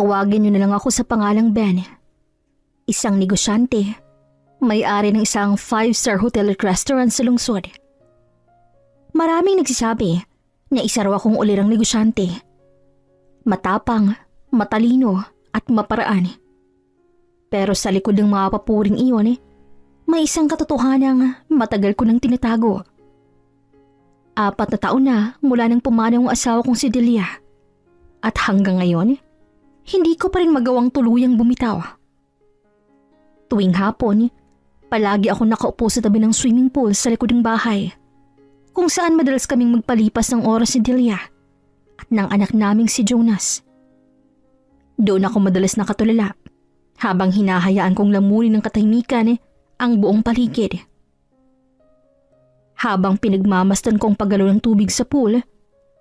Tawagin niyo na lang ako sa pangalang Ben. Isang negosyante, may-ari ng isang 5-star hotel at restaurant sa lungsod. Maraming nagsasabi na isa raw akong ulirang negosyante. Matapang, matalino at maparaan. Pero sa likod ng mga papuring iyon, may isang katotohanang matagal ko nang tinatago. 4 na taon na mula nang pumanaw ang asawa kong si Delia. At hanggang ngayon, hindi ko pa rin magawang tuluyang bumitaw. Tuwing hapon, palagi ako nakaupo sa tabi ng swimming pool sa likod ng bahay, kung saan madalas kaming magpalipas ng oras si Delia at ng anak naming si Jonas. Doon ako madalas nakatulala habang hinahayaan kong lamunin ng katahimikan ang buong paligid. Habang pinagmamasdan kong paggalaw ng tubig sa pool,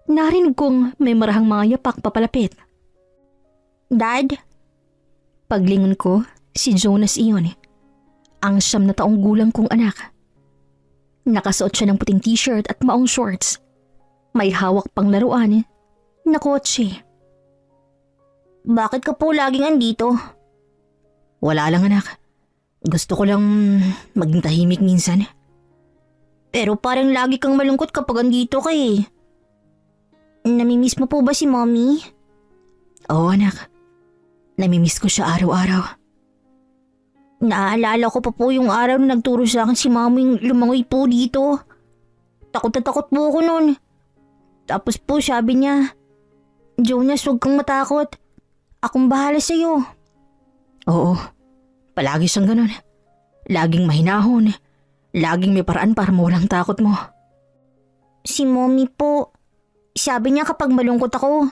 narinig kong may marahang mga yapak papalapit. Dad? Paglingon ko, si Jonas iyon. Ang 9 na taong gulang kong anak. Nakasuot siya ng puting t-shirt at maong shorts. May hawak pang laruan na kotse. Bakit ka po laging andito? Wala lang anak. Gusto ko lang maging tahimik minsan. Pero parang lagi kang malungkot kapag andito ka eh. Namimiss mo po ba si Mommy? Oo anak. Namimiss ko siya araw-araw. Naaalala ko pa po yung araw na nagturo sa akin si Mommy lumangoy po dito. Takot na takot po ako nun. Tapos po sabi niya, Jonas, huwag kang matakot. Akong bahala sa'yo. Oo, palagi siyang ganun. Laging mahinahon. Laging may paraan para mawalang takot mo. Si Mommy po, sabi niya kapag malungkot ako,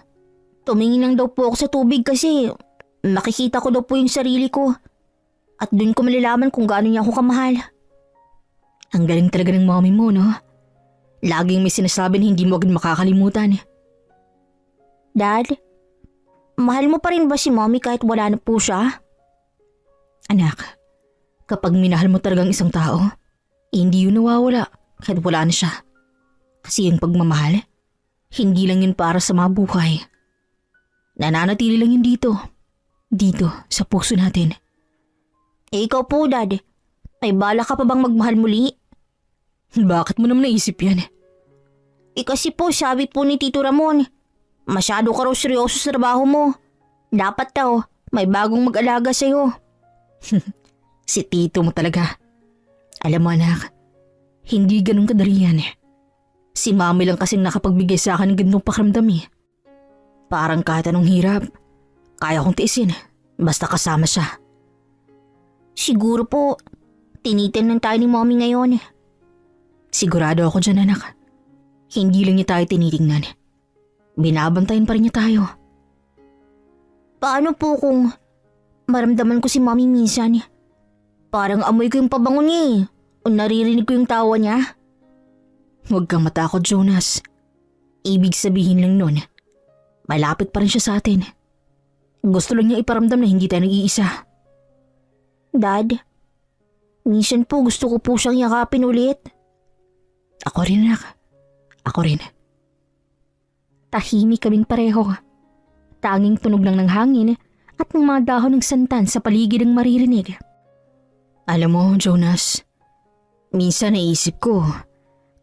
tumingin lang daw po ako sa tubig kasi makikita ko daw po yung sarili ko. At dun ko malalaman kung gaano niya ako kamahal. Ang galing talaga ng mommy mo, no? Laging may sinasabi na hindi mo agad makakalimutan. Dad, mahal mo pa rin ba si Mommy kahit wala na po siya? Anak, kapag minahal mo talagang isang tao, hindi yun nawawala kahit wala na siya. Kasi yung pagmamahal, hindi lang yun para sa mga buhay. Nananatili lang yun dito. Dito, sa puso natin. Eh ikaw po, Dad. May bala ka pa bang magmahal muli? Bakit mo naman naisip yan? Eh kasi po sabi po ni Tito Ramon, masyado ka raw seryoso sa trabaho mo. Dapat daw, may bagong mag-alaga sa'yo. Si Tito mo talaga. Alam mo anak, hindi ganun kadali yan. Si Mami lang kasing nakapagbigay sa akin ng ganitong pakiramdam eh. Parang kahit anong hirap, kaya kong tiisin basta kasama siya. Siguro po, tinitingnan tayo ni Mommy ngayon. Sigurado ako dyan anak. Hindi lang niya tayo tinitingnan. Binabantayan pa rin niya tayo. Paano po kung maramdaman ko si Mommy minsan? Parang amoy ko yung pabango niya eh. O naririnig ko yung tawa niya. Huwag kang matakot Jonas. Ibig sabihin lang nun, malapit pa rin siya sa atin. Gusto lang niya iparamdam na hindi tayo nag-iisa. Dad, minsan po gusto ko po siyang yakapin ulit. Ako rin anak. Ako rin. Tahimik kaming pareho. Tanging tunog lang ng hangin at ng mga dahon ng santan sa paligid ang maririnig. Alam mo, Jonas, minsan naisip ko,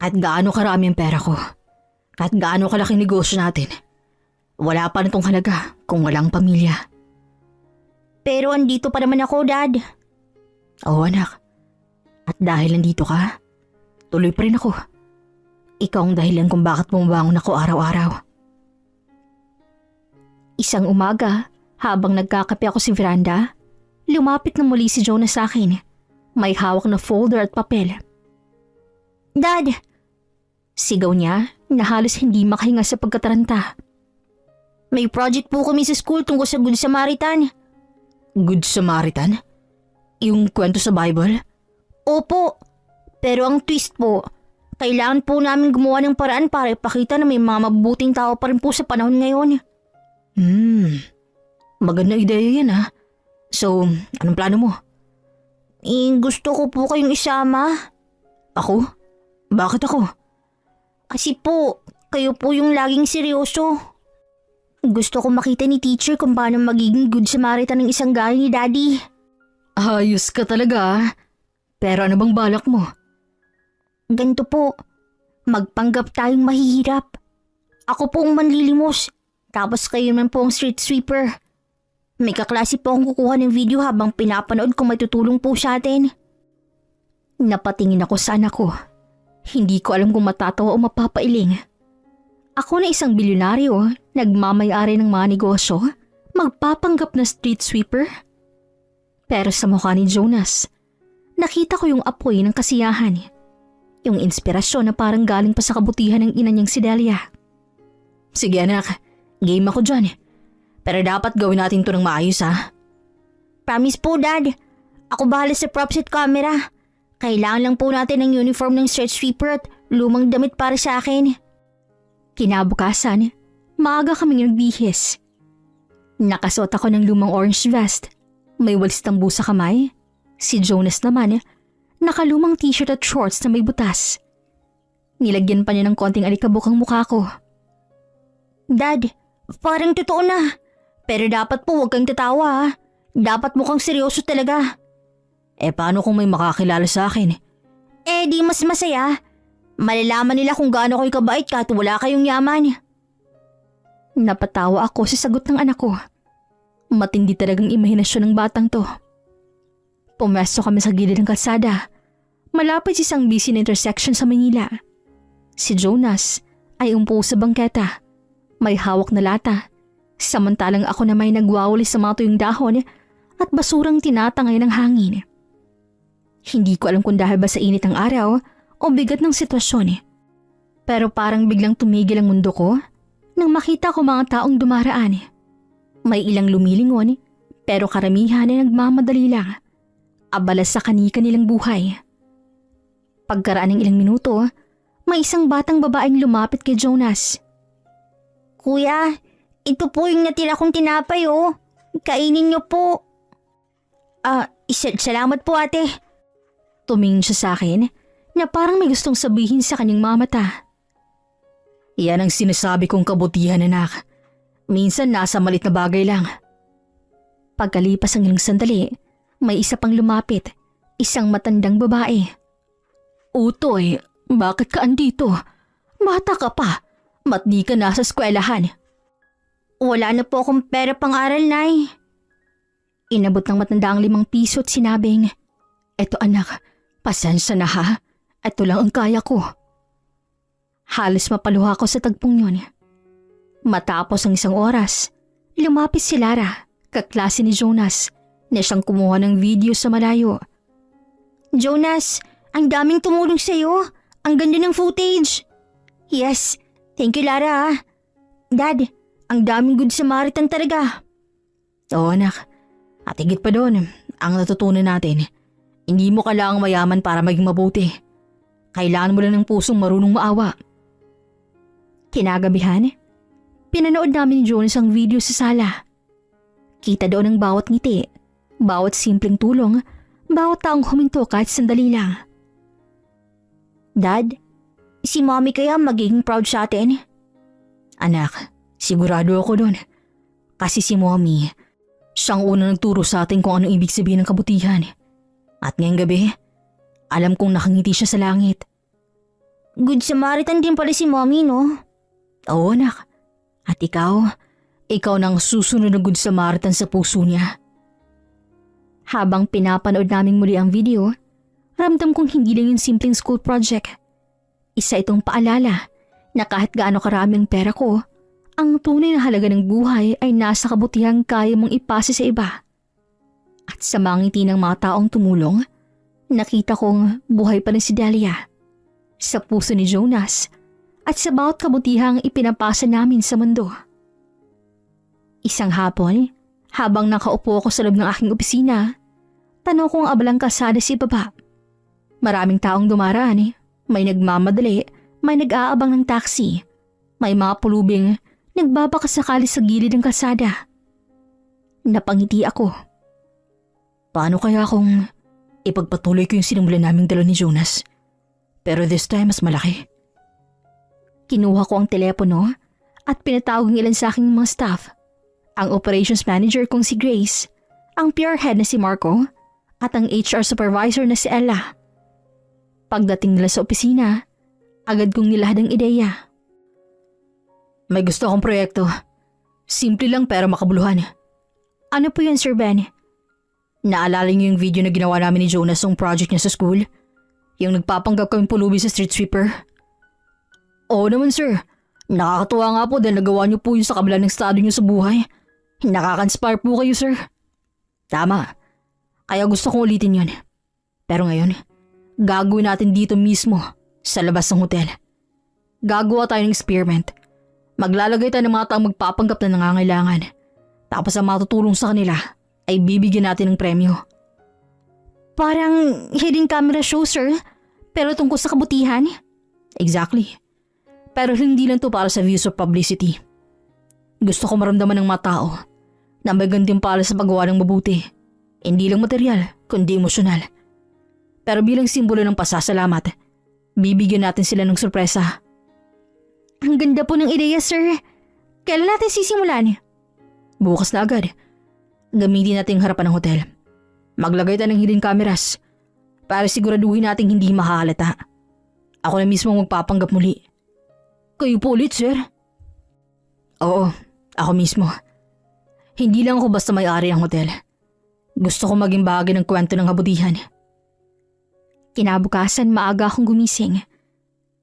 kahit gaano karami ang pera ko, kahit gaano kalaking negosyo natin, wala pa nitong halaga kung walang pamilya. Pero andito pa naman ako, Dad. Oo anak, at dahil nandito ka, tuloy pa rin ako. Ikaw ang dahilan kung bakit bumabangon ako araw-araw. Isang umaga, habang nagkakape ako sa veranda, lumapit na muli si Jonas sa akin. May hawak na folder at papel. Dad! Sigaw niya na halos hindi makahinga sa pagkataranta. May project po kami sa school tungkol sa Good Samaritan. Good Samaritan? Yung kwento sa Bible? Opo, pero ang twist po, kailangan po namin gumawa ng paraan para ipakita na may mga mabubuting tao pa rin po sa panahon ngayon. Maganda ideya yan ha. So, anong plano mo? Gusto ko po kayong isama. Ako? Bakit ako? Kasi po, kayo po yung laging seryoso. Gusto ko makita ni teacher kung paano magiging good Samaritan ng isang gaya ni Daddy. Ayos ka talaga ah. Pero ano bang balak mo? Ganito po, magpanggap tayong mahihirap. Ako po ang manlilimos, tapos kayo naman po ang street sweeper. May kaklase po akong kukuha ng video habang pinapanood kung may tutulong po sa atin. Napatingin ako sa anak ko. Hindi ko alam kung matatawa o mapapailing. Ako na isang bilyonaryo, nagmamayari ng mga negosyo, magpapanggap na street sweeper. Pero sa mukha ni Jonas, nakita ko yung apoy ng kasiyahan. Yung inspirasyon na parang galing pa sa kabutihan ng ina niyang si Delia. Sige anak, game ako dyan. Pero dapat gawin natin to ng maayos ha. Promise po, Dad. Ako bahala sa props at camera. Kailangan lang po natin ng uniform ng street sweeper at lumang damit para sa akin. Kinabukasan, maaga kaming nagbihis. Nakasuot ako ng lumang orange vest. May walis tambu sa kamay. Si Jonas naman, nakalumang t-shirt at shorts na may butas. Nilagyan pa niya ng konting alikabok ang mukha ko. Dad, parang totoo na. Pero dapat po huwag kang tatawa ha. Dapat mukhang seryoso talaga. Paano kung may makakilala sa akin? Di mas masaya. Malalaman nila kung gaano kayo kabait kahit wala kayong yaman. Napatawa ako sa sagot ng anak ko. Matindi talagang imahinasyon ng batang to. Pumesto kami sa gilid ng kalsada. Malapit sa isang busy na intersection sa Manila. Si Jonas ay umpo sa bangketa. May hawak na lata. Samantalang ako na may nagwawali sa mga tuyong dahon at basurang tinatangay ng hangin. Hindi ko alam kung dahil ba sa init ng araw o bigat ng sitwasyon. Pero parang biglang tumigil ang mundo ko nang makita ko mga taong dumaraan. May ilang lumilingon pero karamihan ay nagmamadali lang. Abala sa kani-kanilang buhay. Pagkaraan ng ilang minuto, may isang batang babaeng lumapit kay Jonas. Kuya, ito po yung natira kong tinapay oh. Kainin niyo po. Salamat po ate. Tumingin siya sa akin na parang may gustong sabihin sa kanyang mga mata. Yan ang sinasabi kong kabutihan anak. Minsan nasa malit na bagay lang. Pagkalipas ang ilang sandali, may isa pang lumapit. Isang matandang babae. Utoy, bakit ka andito? Bata ka pa. Ba't di ka nasa eskwelahan? Wala na po akong pera pang-aral, Nay. Inabot ng matanda ang 5 piso at sinabing, "Eto anak, pasensya na ha. Ito lang ang kaya ko." Halos mapaluha ko sa tagpong yun. Matapos ang isang oras, lumapit si Lara, kaklase ni Jonas, na siyang kumuha ng video sa malayo. Jonas, ang daming tumulong sa'yo. Ang ganda ng footage. Yes, thank you Lara. Dad, ang daming good Samaritan talaga. Oo anak, at higit pa doon, ang natutunan natin, hindi mo kailangang mayaman para maging mabuti. Kailangan mo lang ng pusong marunong maawa. Kinagabihan, pinanood namin ni Jonas ang video sa sala. Kita doon ang bawat ngiti, bawat simpleng tulong, bawat taong huminto kahit sandali lang. Dad, si Mommy kaya magiging proud sa atin? Anak, sigurado ako doon. Kasi si Mommy, siyang unang nagturo sa atin kung anong ibig sabihin ng kabutihan. At ngayong gabi, alam kong nakangiti siya sa langit. Good Samaritan din pala si Mommy, no? Oo anak. At ikaw nang susunod na good Samaritan sa puso niya. Habang pinapanood naming muli ang video, ramdam kong hindi lang yung simpleng school project. Isa itong paalala na kahit gaano karaming pera ko, ang tunay na halaga ng buhay ay nasa kabutihang kaya mong ipasa sa iba. At sa mga ngiti ng mga taong tumulong, nakita kong buhay pa rin si Delia. Sa puso ni Jonas at sa bawat kabutihang ipinapasa namin sa mundo. Isang hapon, habang nakaupo ako sa loob ng aking opisina, tanong ko ang abalang kalsada sa ibaba. Maraming taong dumaraan, may nagmamadali, may nag-aabang ng taxi, may mga pulubing nagbabakasakali sa gilid ng kalsada. Napangiti ako. Paano kaya kung ipagpatuloy ko yung sinimulan naming dalawa ni Jonas? Pero this time mas malaki. Kinuha ko ang telepono at pinatawag ng ilan sa aking mga staff. Ang operations manager kong si Grace, ang PR head na si Marco, at ang HR supervisor na si Ella. Pagdating nila sa opisina, agad kong nilahad ang ideya. May gusto akong proyekto. Simple lang pero makabuluhan. Ano po yun, Sir Ben? Naalala niyo yung video na ginawa namin ni Jonas ng project niya sa school? Yung nagpapanggap kaming pulubi sa street sweeper? Oo naman, sir. Nakakatuwa nga po dahil nagawa niyo po yun sa kabila ng estado niyo sa buhay. Nakaka-inspire po kayo, sir. Tama. Kaya gusto kong ulitin yun. Pero ngayon, gagawin natin dito mismo sa labas ng hotel. Gagawa tayo ng experiment. Maglalagay tayo ng mga taong magpapanggap na nangangailangan. Tapos ang matutulong sa kanila ay bibigyan natin ng premyo. Parang hidden camera show, sir. Pero tungkol sa kabutihan? Exactly. Pero hindi lang to para sa views of publicity. Gusto ko maramdaman ng mga tao na may gantimpala sa paggawa ng mabuti. Hindi lang material, kundi emosyonal. Pero bilang simbolo ng pasasalamat, bibigyan natin sila ng sorpresa. Ang ganda po ng ideya, sir. Kailan natin sisimulan? Bukas na agad. Gamitin natin ang harapan ng hotel. Maglagay tayo ng hidden cameras para siguraduhin natin hindi mahahalata. Ako na mismo magpapanggap muli. Kayo po ulit, sir? Oo, ako mismo. Hindi lang ako basta may-ari ng hotel. Gusto ko maging bahagi ng kwento ng kabutihan. Kinabukasan maaga akong gumising.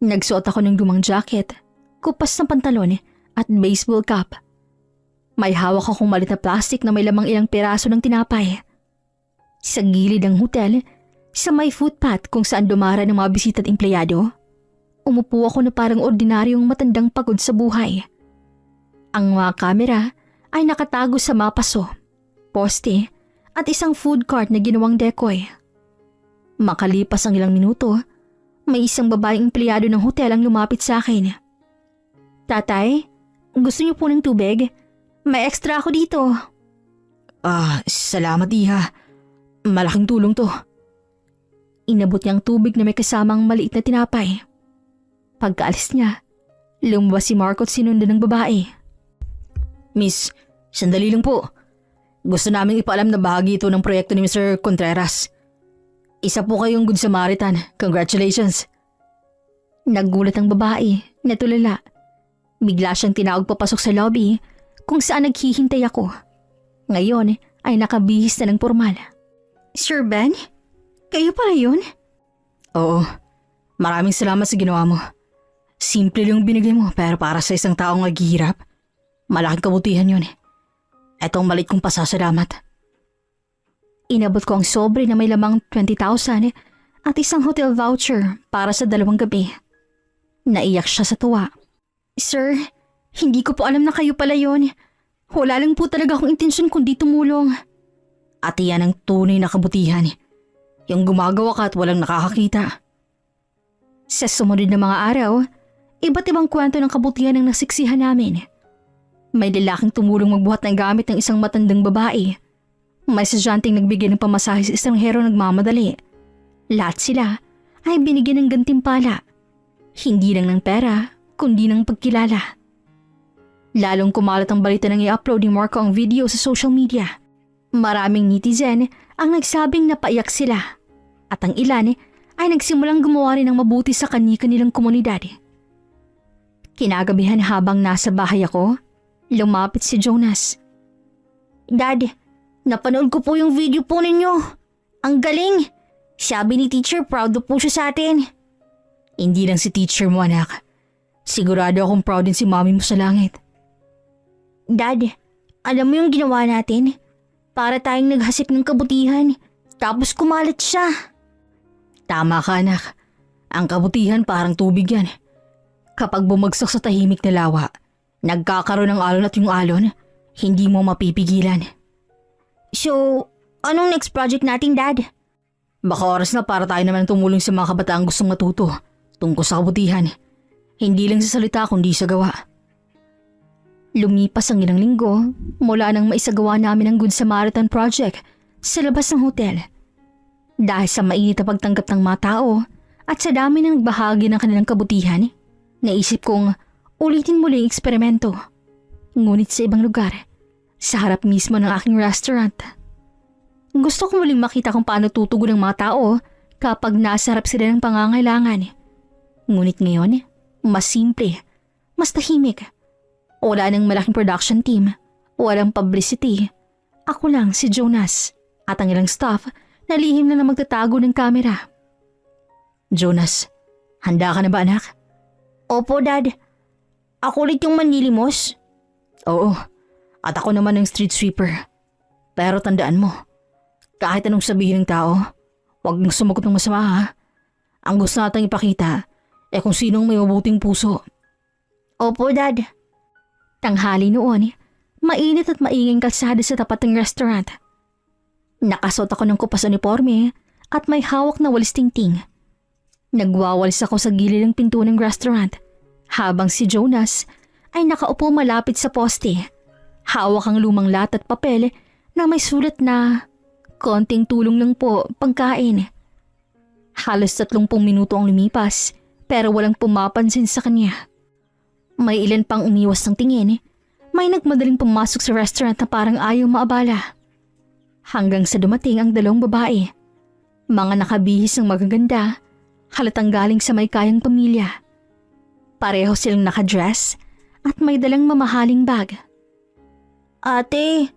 Nagsuot ako ng lumang jacket, kupas ng pantalon at baseball cap. May hawak akong malit na plastic na may lamang ilang piraso ng tinapay. Sa gilid ng hotel, sa may footpath kung saan dumara ng mga bisita at empleyado, umupo ako na parang ordinaryong matandang pagod sa buhay. Ang mga kamera ay nakatago sa mga paso, poste at isang food cart na ginawang decoy. Makalipas ang ilang minuto, may isang babaeng empleyado ng hotel ang lumapit sa akin. Tatay, gusto niyo po ng tubig? May extra ako dito. Salamat iha. Malaking tulong to. Inabot niya ang tubig na may kasamang maliit na tinapay. Pagkaalis niya, lumabas si Marco at sinundan ng babae. Miss, sandali lang po. Gusto naming ipaalam na bahagi ito ng proyekto ni Mr. Contreras. Isa po kayong Good Samaritan. Congratulations. Naggulat ang babae, natulala. Bigla siyang tinawag papasok sa lobby kung saan naghihintay ako. Ngayon ay nakabihis na ng formal. Sir Ben? Kayo pala yun? Oo. Maraming salamat sa ginawa mo. Simple lang binigay mo pero para sa isang taong naghihirap, malaking kabutihan yun. Ito ang malit kong pasasalamat. Inabot ko ang sobre na may lamang 20,000 at isang hotel voucher para sa 2 gabi. Naiyak siya sa tuwa. Sir, hindi ko po alam na kayo pala yun. Wala lang po talaga akong intensyon kundi tumulong. At iyan ang tunay na kabutihan. Yung gumagawa ka at walang nakakakita. Sa sumunod na mga araw, iba't ibang kwento ng kabutihan ang nasiksihan namin. May lalaking tumulong magbuhat ng gamit ng isang matandang babae. May sadyanteng nagbigay ng pamasahe sa estranghero nagmamadali. Lahat sila ay binigyan ng gantimpala. Hindi lang ng pera, kundi ng pagkilala. Lalong kumalat ang balita nang i-upload ni Marco ang video sa social media. Maraming netizen ang nagsabing napaiyak sila. At ang ilan ay nagsimulang gumawa rin ng mabuti sa kani-kanilang komunidad. Kinagabihan habang nasa bahay ako, lumapit si Jonas. Dad, napanood ko po yung video po ninyo. Ang galing! Sabi ni teacher proud po siya sa atin. Hindi lang si teacher mo, anak. Sigurado akong proud din si mami mo sa langit. Dad, alam mo yung ginawa natin? Para tayong naghasik ng kabutihan, tapos kumalat siya. Tama ka, anak. Ang kabutihan parang tubig yan. Kapag bumagsak sa tahimik na lawa, nagkakaroon ng alon at yung alon, hindi mo mapipigilan. So, anong next project natin, Dad? Baka oras na para tayo naman tumulong sa mga kabataang gustong matuto tungkol sa kabutihan. Hindi lang sa salita kundi sa gawa. Lumipas ang ilang linggo mula nang maisagawa namin ang Good Samaritan Project sa labas ng hotel. Dahil sa mainit na pagtanggap ng mga tao at sa dami na nagbahagi ng kanilang kabutihan, naisip kong ulitin muli ang eksperimento. Ngunit sa ibang lugar, sa harap mismo ng aking restaurant. Gusto ko muling makita kung paano tutugon ng mga tao kapag nasa harap sila ng pangangailangan. Ngunit ngayon, mas simple, mas tahimik. Wala nang malaking production team, walang publicity. Ako lang si Jonas at ang ilang staff na lihim na magtatago ng kamera. Jonas, handa ka na ba anak? Opo, Dad. Ako ulit yung manlilimos. Oo, at ako naman ang street sweeper. Pero tandaan mo, kahit anong sabihin ng tao, huwag mong sumagot ng masama ha. Ang gusto nating ipakita kung sinong may mabuting puso. Opo, Dad. Tanghali noon, mainit at mainging kalsada sa tapat ng restaurant. Nakasuot ako ng kupas uniforme at may hawak na walis tingting. Nagwawalis ako sa gilid ng pinto ng restaurant habang si Jonas ay nakaupo malapit sa poste. Hawak ang lumang lahat at papel na may sulat na konting tulong lang po pagkain. Halos 30 minuto ang lumipas pero walang pumapansin sa kanya. May ilan pang umiwas ng tingin. May nagmadaling pumasok sa restaurant na parang ayaw maabala. Hanggang sa dumating ang 2 babae. Mga nakabihis ng magaganda, halatang galing sa may kayang pamilya. Pareho silang nakadress at may dalang mamahaling bag. Ate,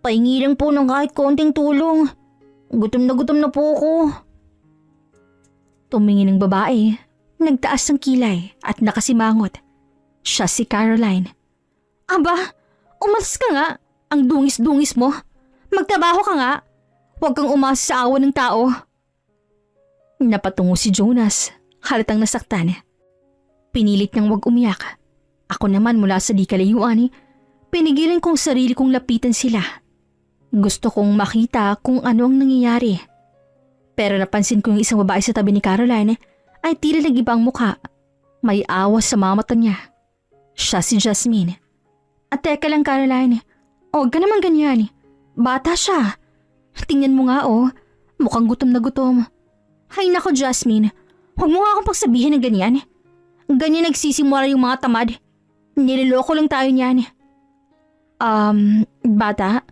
pahingi lang po ng kahit konting tulong. Gutom na po ako. Tumingin ng babae, nagtaas ng kilay at nakasimangot. Siya si Caroline. Aba, umalis ka nga. Ang dungis-dungis mo. Magtrabaho ka nga. Huwag kang umasa sa awa ng tao. Napatungo si Jonas, halatang nasaktan. Pinilit niyang huwag umiyak. Ako naman mula sa di kalayuan, pinigilan kong sarili kong lapitan sila. Gusto kong makita kung ano ang nangyayari. Pero napansin ko yung isang babae sa tabi ni Caroline ay tila nag-ibang mukha. May awas sa mga mata niya. Siya si Jasmine. At teka lang Caroline, huwag ka naman ganyan. Bata siya. Tingnan mo nga mukhang gutom na gutom. Hay nako Jasmine, huwag mo nga akong pagsabihin ng ganyan. Ganyan nagsisimula yung mga tamad. Niloloko lang tayo niyan. Bata,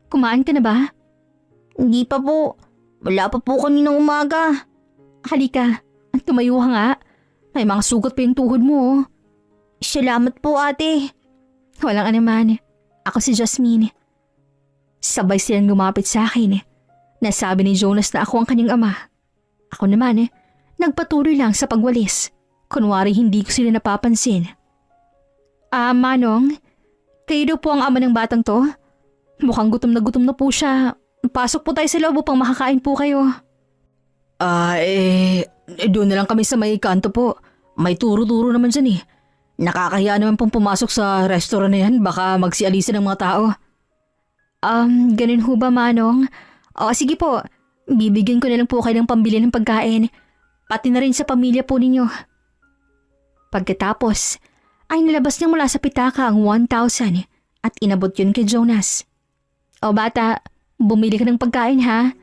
kumain ka na ba? Hindi pa po. Wala pa po kaninang umaga. Halika, tumayo ka nga. May mga sugat pa yung tuhod mo. Salamat po ate. Walang anuman. Ako si Jasmine. Sabay silang lumapit sa akin. Nasabi ni Jonas na ako ang kanyang ama. Ako naman nagpatuloy lang sa pagwalis. Kunwari hindi ko sila napapansin. Manong, kayo daw po ang ama ng batang to? Mukhang gutom na po siya. Pasok po tayo sa loob upang makakain po kayo. Doon na lang kami sa may kanto po. May turo-turo naman dyan Nakakahiya naman pong pumasok sa restaurant na yan. Baka magsialisa ng mga tao. Ganun ho ba, Manong? Sige po. Bibigyan ko na lang po kayo ng pambili ng pagkain. Pati na rin sa pamilya po ninyo. Pagkatapos, ay nilabas niya mula sa pitaka ang 1,000 at inabot yun kay Jonas. Bata, bumili ka ng pagkain ha.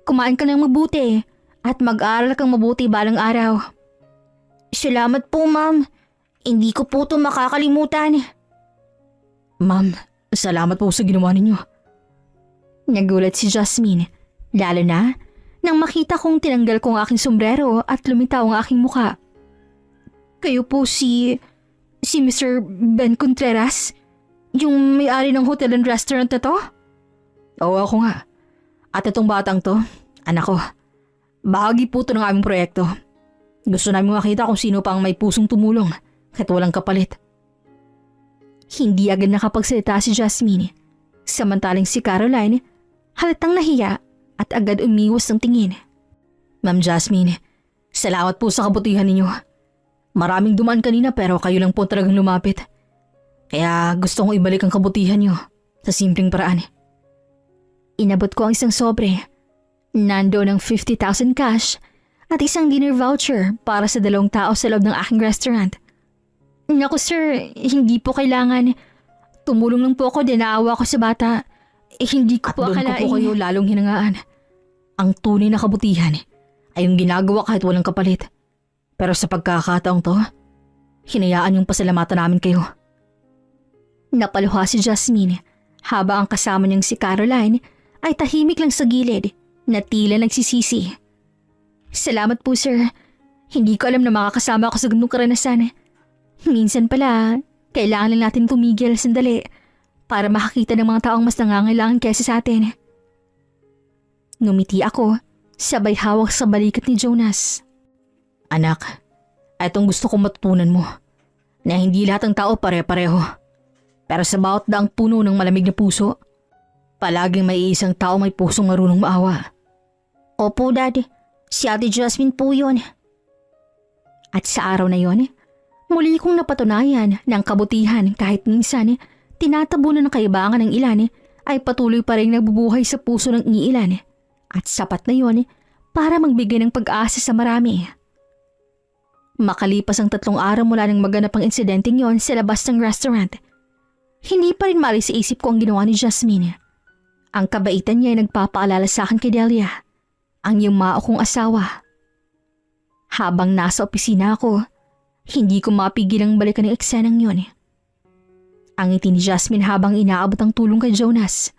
Kumain ka ng mabuti at mag-aral kang mabuti balang araw. Salamat po, Ma'am. Hindi ko po ito makakalimutan. Ma'am, salamat po sa ginawa ninyo. Nagulat si Jasmine, lalo na nang makita kong tinanggal ko ang aking sombrero at lumitaw ang aking muka. Kayo po si Mr. Ben Contreras? Yung may-ari ng hotel and restaurant na to? Oo, ako nga. At itong batang to, anak ko. Bahagi po ito ng aming proyekto. Gusto namin makita kung sino pa ang may pusong tumulong kahit walang kapalit. Hindi agad nakapagsalita si Jasmine. Samantalang si Caroline, halatang nahiya at agad umiwas ng tingin. Ma'am Jasmine, salamat po sa kabutihan ninyo. Maraming dumaan kanina pero kayo lang po talagang lumapit. Kaya gusto kong ibalik ang kabutihan nyo sa simpleng paraan. Inabot ko ang isang sobre. Nandoon ang 50,000 cash at isang dinner voucher para sa 2 tao sa loob ng aking restaurant. Naku sir, hindi po kailangan. Tumulong lang po ako din naawa ko sa bata. Hindi ko po akalain. At doon ko po kayo lalong hinangaan. Ang tunay na kabutihan ay yung ginagawa kahit walang kapalit. Pero sa pagkakataong to, hinayaan yung pasalamatan namin kayo. Napaluha si Jasmine habang ang kasama niyang si Caroline ay tahimik lang sa gilid na tila nagsisisi. Salamat po sir. Hindi ko alam na makakasama ako sa ganung karanasan. Minsan pala, kailangan lang natin tumigil sandali para makakita ng mga taong mas nangangailangan kaysa sa atin. Ngumiti ako, sabay hawak sa balikat ni Jonas. Anak, itong gusto kong matutunan mo, na hindi lahat ng tao pare-pareho. Pero sa bawat daang puno ng malamig na puso, palaging may isang tao may pusong marunong maawa. Opo, Dad. Si Ate Jasmine po yun. At sa araw na yon, muli kong napatunayan ng kabutihan kahit minsan tinatabunan ng kaibangan ng ilan ay patuloy pa rin nagbubuhay sa puso ng iilan. At sapat na yon para magbigay ng pag-asa sa marami. Makalipas ang 3 araw mula nang maganap ang insidenteng yon sa labas ng restaurant, hindi pa rin mali sa isip ko ang ginawa ni Jasmine. Ang kabaitan niya ay nagpapaalala sa akin kay Delia, ang yumao kong asawa. Habang nasa opisina ako, hindi ko mapigil ang balikan ng eksenang yun. Ang ngiti ni Jasmine habang inaabot ang tulong kay Jonas.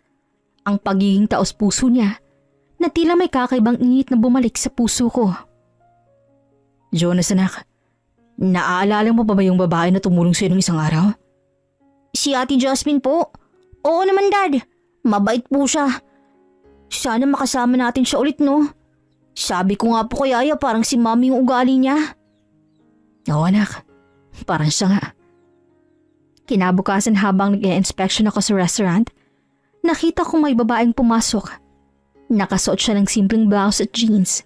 Ang pagiging taos-puso niya na tila may kakaibang ingit na bumalik sa puso ko. Jonas anak, naaalala mo pa ba yung babae na tumulong sa'yo nung isang araw? Si Ate Jasmine po. Oo naman, Dad. Mabait po siya. Sana makasama natin siya ulit, no? Sabi ko nga po kay Aya parang si Mami yung ugali niya. Oo anak, parang siya nga. Kinabukasan habang nag-i-inspection ako sa restaurant, nakita kong may babaeng pumasok. Nakasuot siya ng simpleng blouse at jeans.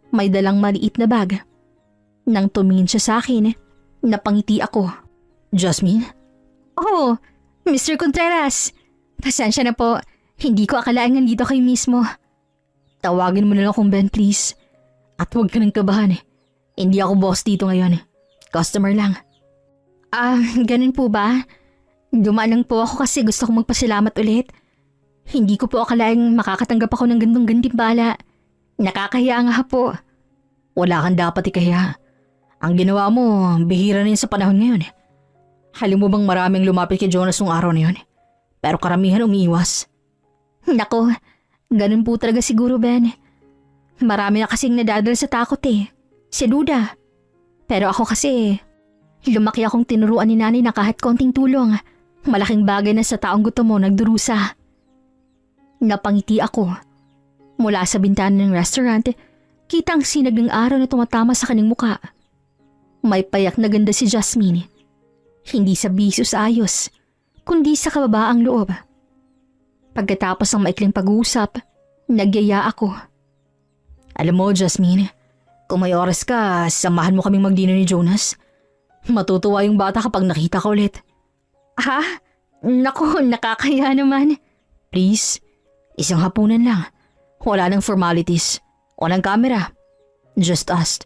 May dalang maliit na bag. Nang tumingin siya sa akin, napangiti ako. Jasmine? Oh, Mr. Contreras. Pasensya na po, hindi ko akalain nandito kayo mismo. Tawagin mo na lang akong Ben please. At huwag ka nang kabahan. Hindi ako boss dito ngayon. Customer lang. Ganun po ba? Dumaan lang po ako kasi gusto kong magpasalamat ulit. Hindi ko po akalaing makakatanggap ako ng gandong gantimpala. Nakakahiya nga po. Wala kang dapat ikahiya. Ang ginawa mo, bihira na yun sa panahon ngayon. Halim mo bang maraming lumapit kay Jonas nung araw na yun? Pero karamihan umiiwas. Nako, ganun po talaga siguro Ben. Marami na kasing nadadala sa takot Si Luda. Pero ako kasi, lumaki akong tinuruan ni nanay na kahit konting tulong, malaking bagay na sa taong gutom mo nagdurusa. Napangiti ako. Mula sa bintana ng restaurant, kita ang sinag ng araw na tumatama sa kanyang muka. May payak na ganda si Jasmine. Hindi sa bisyo sa ayos, kundi sa kababaang loob. Pagkatapos ng maikling pag-uusap, nagyaya ako. Alam mo, Jasmine, kung may oras ka, samahan mo kaming magdino ni Jonas. Matutuwa yung bata kapag nakita ka ulit. Ha? Naku, nakakaya naman. Please, isang hapunan lang. Wala nang formalities. Walang camera. Just us.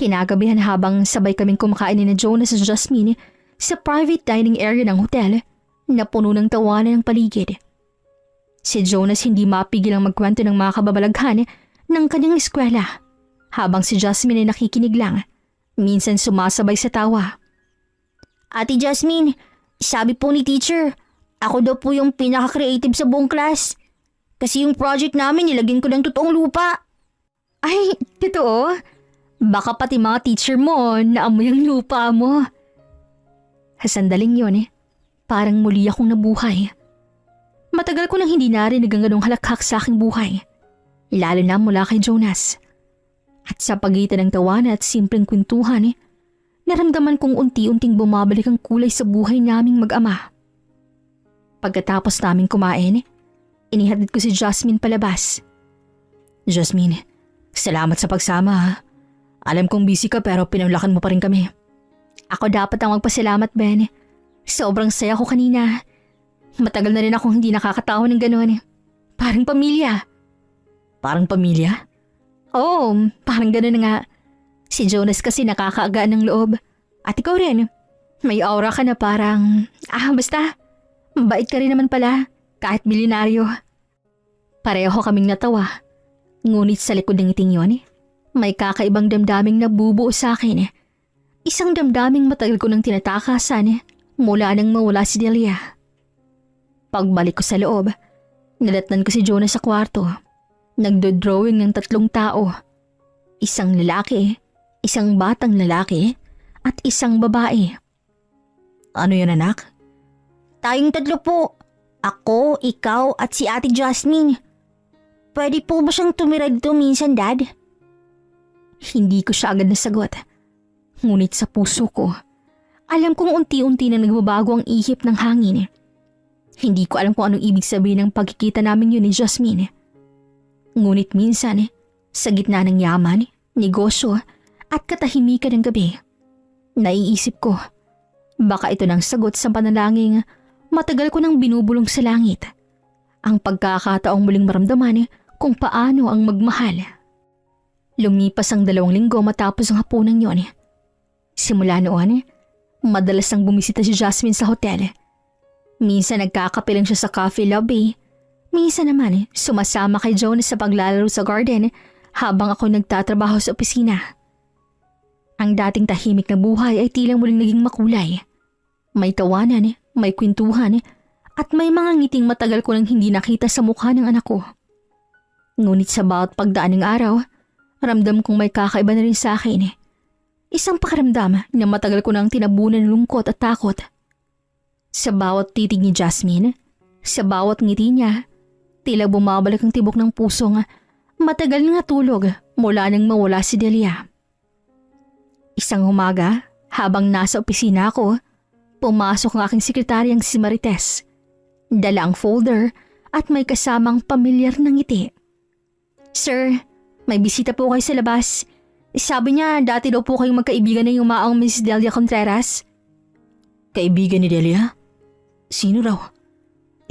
Kinagabihan habang sabay kaming kumakain ni Jonas at Jasmine sa private dining area ng hotel na puno ng tawanan ng paligid. Si Jonas hindi mapigil ang magkwento ng mga kababalaghan ng kanyang eskwela habang si Jasmine ay nakikinig lang, minsan sumasabay sa tawa. Ate Jasmine, sabi po ni teacher, ako daw po yung pinaka-creative sa buong class. Kasi yung project namin nilagyan ko ng totoong lupa. Ay, totoo? Baka pati mga teacher mo naamoy ang lupa mo. Sa sandaling yun parang muli akong nabuhay. Matagal ko nang hindi narinig ang ganong halakhak sa aking buhay. Lalo na mula kay Jonas. At sa pagitan ng tawanan at simpleng kwentuhan, naramdaman kong unti-unting bumabalik ang kulay sa buhay naming mag-ama. Pagkatapos naming kumain, inihatid ko si Jasmine palabas. Jasmine, salamat sa pagsama ha. Alam kong busy ka pero pinulakan mo pa rin kami. Ako dapat ang magpasalamat, Ben. Sobrang saya ko kanina. Matagal na rin akong hindi nakakatawa ng gano'n. Parang pamilya. Parang pamilya? Oo, parang gano'n nga. Si Jonas kasi nakakaagaan ng loob. At ikaw rin. May aura ka na parang... basta. Mabait ka rin naman pala. Kahit milyonaryo. Pareho kaming natawa. Ngunit sa likod ng ngiting yun, may kakaibang damdaming nabubuo sa akin Isang damdaming matagal ko nang tinatakasan mula nang mawala si Delia. Pagbalik ko sa loob, nadatnan ko si Jonas sa kwarto. Nagdo-drawing ng 3 tao. Isang lalaki, isang batang lalaki, at isang babae. Ano yan, anak? Tayong 3 po. Ako, ikaw at si Ate Jasmine. Pwede po ba siyang tumira dito minsan, Dad? Hindi ko siya agad nasagot. Ngunit sa puso ko, alam kong unti-unti na nagbabago ang ihip ng hangin. Hindi ko alam kung anong ibig sabihin ng pagkikita namin yun ni Jasmine. Ngunit minsan, sa gitna ng yaman, negosyo, at katahimikan ng gabi, naiisip ko, baka ito nang sagot sa panalangin matagal ko nang binubulong sa langit. Ang pagkakataong muling maramdaman kung paano ang magmahal. Lumipas ang 2 linggo matapos ang hapunan yon. Simula noon, madalas nang bumisita si Jasmine sa hotel. Minsan nagkakape lang siya sa coffee lobby. Minsan naman sumasama kay Jonas sa paglalaro sa garden habang ako nagtatrabaho sa opisina. Ang dating tahimik na buhay ay tilang muling naging makulay. May tawanan, may kwentuhan, at may mga ngiting matagal ko nang hindi nakita sa mukha ng anak ko. Ngunit sa bawat pagdaan ng araw, ramdam kong may kakaiba na rin sa akin. Isang pakiramdam na matagal ko nang tinabunan ng lungkot at takot. Sa bawat titig ni Jasmine, sa bawat ngiti niya, tila bumabalik ang tibok ng pusong matagal na natulog mula nang mawala si Delia. Isang umaga, habang nasa opisina ako, pumasok ang aking sekretaryang si Marites. Dala ang folder at may kasamang pamilyar na ngiti. "Sir, may bisita po kayo sa labas. Sabi niya dati daw po kayong magkaibigan na yumaong Miss Delia Contreras." Kaibigan ni Delia? Sino raw?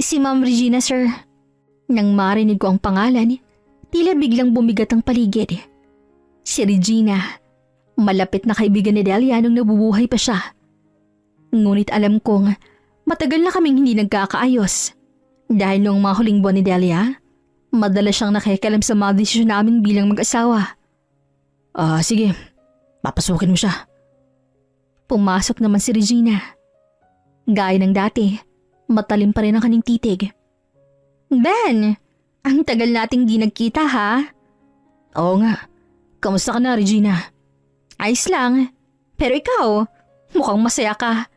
"Si Ma'am Regina, sir." Nang marinig ko ang pangalan, tila biglang bumigat ang paligid. Si Regina, malapit na kaibigan ni Delia nung nabubuhay pa siya. Ngunit alam kong matagal na kaming hindi nagkakaayos. Dahil noong mga huling buwan ni Delia, madalas siyang nakikialam sa mga desisyon namin bilang mag-asawa. Sige. Papasukin mo siya. Pumasok naman si Regina. Gaya ng dati, matalim pa rin ang kanyang titig. "Ben, ang tagal nating di nagkita ha?" Oo nga. Kamusta ka na, Regina? "Ayos lang. Pero ikaw, mukhang masaya ka.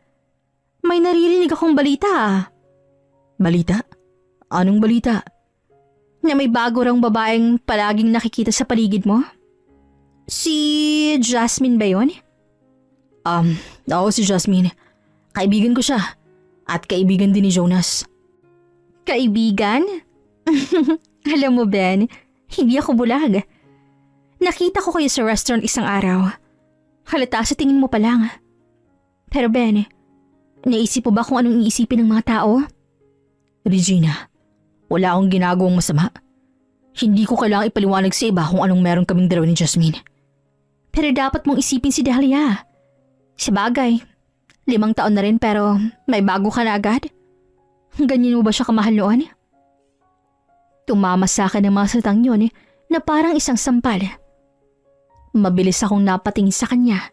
May naririnig akong balita." Balita? Anong balita? "Na may bago rang babaeng palaging nakikita sa paligid mo." "Si Jasmine ba yun?" Oo, si Jasmine. Kaibigan ko siya. At kaibigan din ni Jonas. "Kaibigan?" Alam mo, Ben, hindi ako bulag. Nakita ko kayo sa restaurant isang araw. Halata sa tingin mo pa lang. Pero Ben, naisip mo ba kung anong iisipin ng mga tao? Regina, wala akong ginagawang masama. Hindi ko kailangang ipaliwanag sa iba kung anong meron kaming dalawa ni Jasmine. Pero dapat mong isipin si Dahlia. Sabagay, 5 taon na rin pero may bago ka na agad. Ganyan mo ba siya kamahal noon? Tumama sa akin ang mga salitang yun na parang isang sampal. Mabilis akong napatingin sa kanya.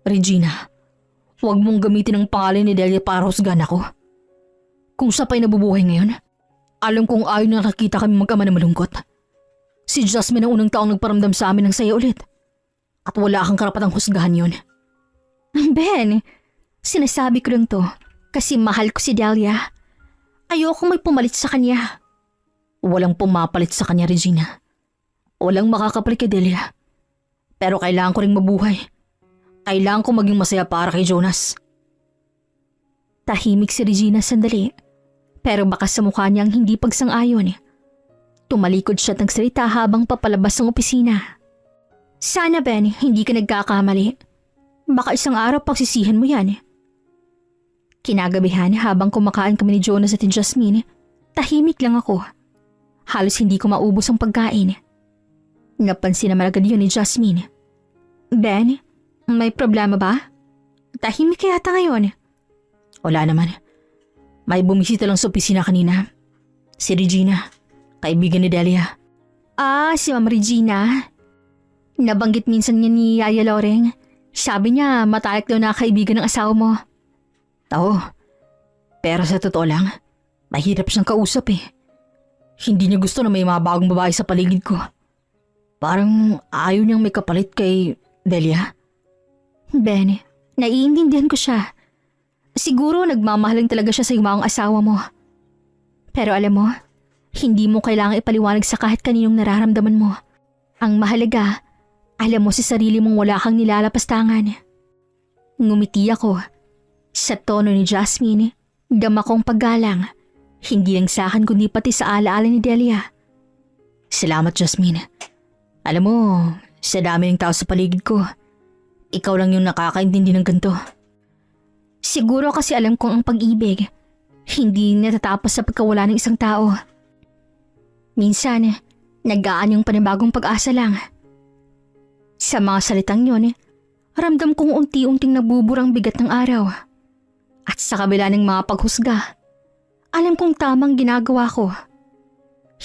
Regina, huwag mong gamitin ang pangalan ni Delia para husgahan ako. Kung siya pa'y nabubuhay ngayon, alam kong ayaw na nakakita kami mag-ama na malungkot. Si Jasmine ang unang taong nagparamdam sa amin ng saya ulit. At wala kang karapatang husgahan yun. Ben, sinasabi ko lang to kasi mahal ko si Delia. Ayokong may pumalit sa kanya. Walang pumapalit sa kanya, Regina. Walang makakapalit kay Delia. Pero kailangan ko ring mabuhay. Kailangan ko maging masaya para kay Jonas. Tahimik si Regina sandali. Pero baka sa mukha niyang hindi pagsang-ayon. Tumalikod siya ng salita habang papalabas ng opisina. "Sana, Ben, hindi ka nagkakamali. Baka isang araw pagsisihan mo yan." Kinagabihan habang kumakain kami ni Jonas at ni Jasmine, tahimik lang ako. Halos hindi ko maubos ang pagkain. Napansin naman agad yun ni Jasmine. "Ben, may problema ba? Tahimik ka yata ngayon." Wala naman. May bumisita lang sa opisina kanina. Si Regina, kaibigan ni Delia. Si Ma'am Regina. Nabanggit minsan niya ni Yaya Loreng Sabi niya matalik daw na kaibigan ng asawa mo. Oo. Pero sa totoo lang, mahirap siyang kausap eh. Hindi niya gusto na may mga bagong babae sa paligid ko. Parang ayaw niyang may kapalit kay Delia. Ben, naiintindihan ko siya. Siguro nagmamahalang talaga siya sa iyong asawa mo. Pero alam mo, hindi mo kailangang ipaliwanag sa kahit kaninong nararamdaman mo. Ang mahalaga, alam mo sa sarili mong wala kang nilalapastangan. Ngumiti ako. Sa tono ni Jasmine, dama kong paggalang. Hindi lang sa akin kundi pati sa alaala ni Delia. Salamat, Jasmine. Alam mo, sa dami ng tao sa paligid ko, ikaw lang yung nakakaintindi ng ganito. Siguro kasi alam kong ang pag-ibig, hindi natatapos sa pagkawala ng isang tao. Minsan, nag-aan yung panibagong pag-asa lang. Sa mga salitang yun, ramdam kong unti-unting nabuburang bigat ng araw. At sa kabila ng mga paghusga, alam kong tamang ginagawa ko.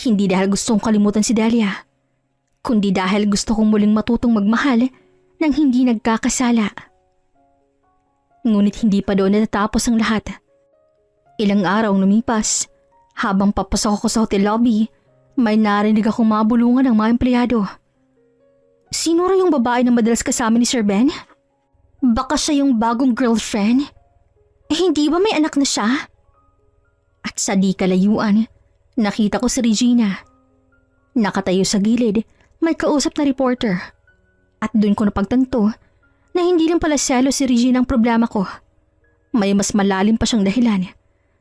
Hindi dahil gusto kong kalimutan si Delia, kundi dahil gusto kong muling matutong magmahal nang hindi nagkakasala. Ngunit hindi pa doon natatapos ang lahat. Ilang araw lumipas, habang papasok ako sa hotel lobby, may narinig akong mabulungan ng mga empleyado. Sino rin yung babae na madalas kasama ni Sir Ben? Baka siya yung bagong girlfriend? Hindi ba may anak na siya? At sa di kalayuan, nakita ko si Regina. Nakatayo sa gilid, may kausap na reporter. At doon ko napagtanto na hindi lang pala selo si Regina ang problema ko. May mas malalim pa siyang dahilan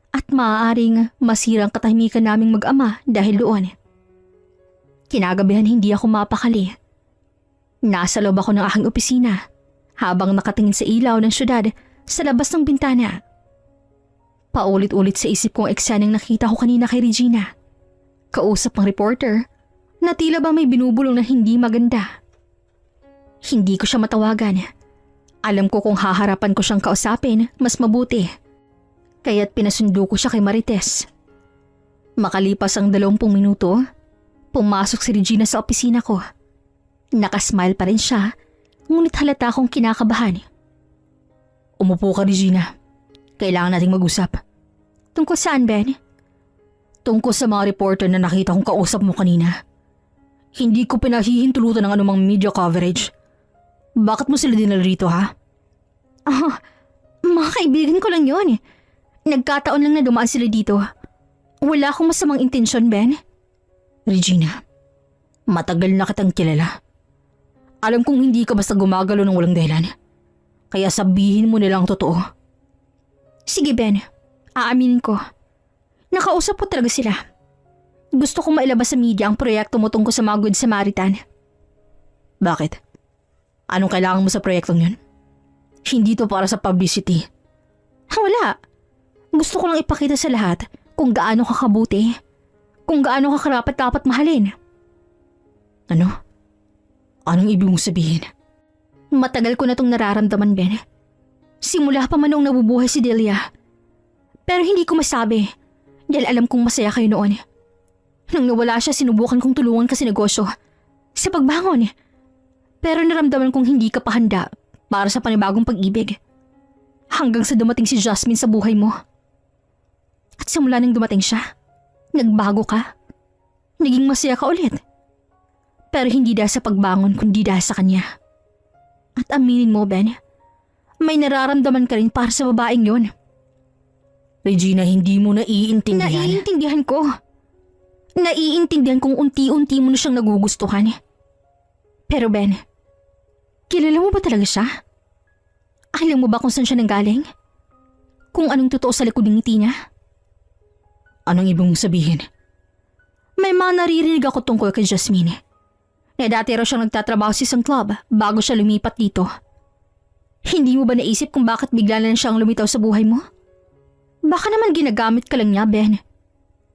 at maaaring masirang katahimikan naming mag-ama dahil doon. Kinagabihan hindi ako mapakali. Nasa loob ako ng aking opisina habang nakatingin sa ilaw ng syudad sa labas ng bintana. Paulit-ulit sa isip kong ekseneng nakita ko kanina kay Regina. Kausap ng reporter na tila ba may binubulong na hindi maganda. Hindi ko siya matawagan. Alam ko kung haharapan ko siyang kausapin, mas mabuti. Kaya't pinasundo ko siya kay Marites. Makalipas ang 20 minuto, pumasok si Regina sa opisina ko. Nakasmile pa rin siya, ngunit halata akong kinakabahan. Umupo ka, Regina. Kailangan nating mag-usap. Tungkol saan, Ben? Tungkol sa mga reporter na nakita kong kausap mo kanina. Hindi ko pinahihintulutan ng anumang media coverage. Bakit mo sila dinala rito, ha? Mga kaibigan ko lang yon. Nagkataon lang na dumaan sila dito. Wala akong masamang intensyon, Ben. Regina, matagal na kitang kilala. Alam kong hindi ka basta gumagalo ng walang dahilan. Kaya sabihin mo nilang totoo. Sige, Ben. Aaminin ko. Nakausap ko talaga sila. Gusto kong mailabas sa media ang proyekto mo tungkol sa mga Good Samaritan. Bakit? Anong kailangan mo sa proyektong yun? Hindi to para sa publicity. Wala. Gusto ko lang ipakita sa lahat kung gaano ka kabuti. Kung gaano ka karapat-dapat mahalin. Ano? Anong ibig mong sabihin? Matagal ko na itong nararamdaman, Ben. Simula pa man nung nabubuhay si Delia. Pero hindi ko masabi dahil alam kong masaya kayo noon. Nang nawala siya, sinubukan kong tulungan ka sa negosyo. Sa pagbangon. Pero naramdaman kong hindi ka pa handa para sa panibagong pag-ibig. Hanggang sa dumating si Jasmine sa buhay mo. At simula nang dumating siya, nagbago ka. Naging masaya ka ulit. Pero hindi dahil sa pagbangon kundi dahil sa kanya. At aminin mo, Ben, may nararamdaman ka rin para sa babaeng yon. Regina, hindi mo naiintindihan. Naiintindihan ko. Naiintindihan kong unti-unti mo na siyang nagugustuhan. Pero Ben, kilala mo ba talaga siya? Alam mo ba kung saan siya nanggaling? Kung anong totoo sa likod ng ngiti niya? Anong ibig mong sabihin? May mga naririnig ako tungkol kay Jasmine. Na dati raw siyang nagtatrabaho sa isang club bago siya lumipat dito. Hindi mo ba naisip kung bakit bigla na siyang lumitaw sa buhay mo? Baka naman ginagamit ka lang niya, Ben.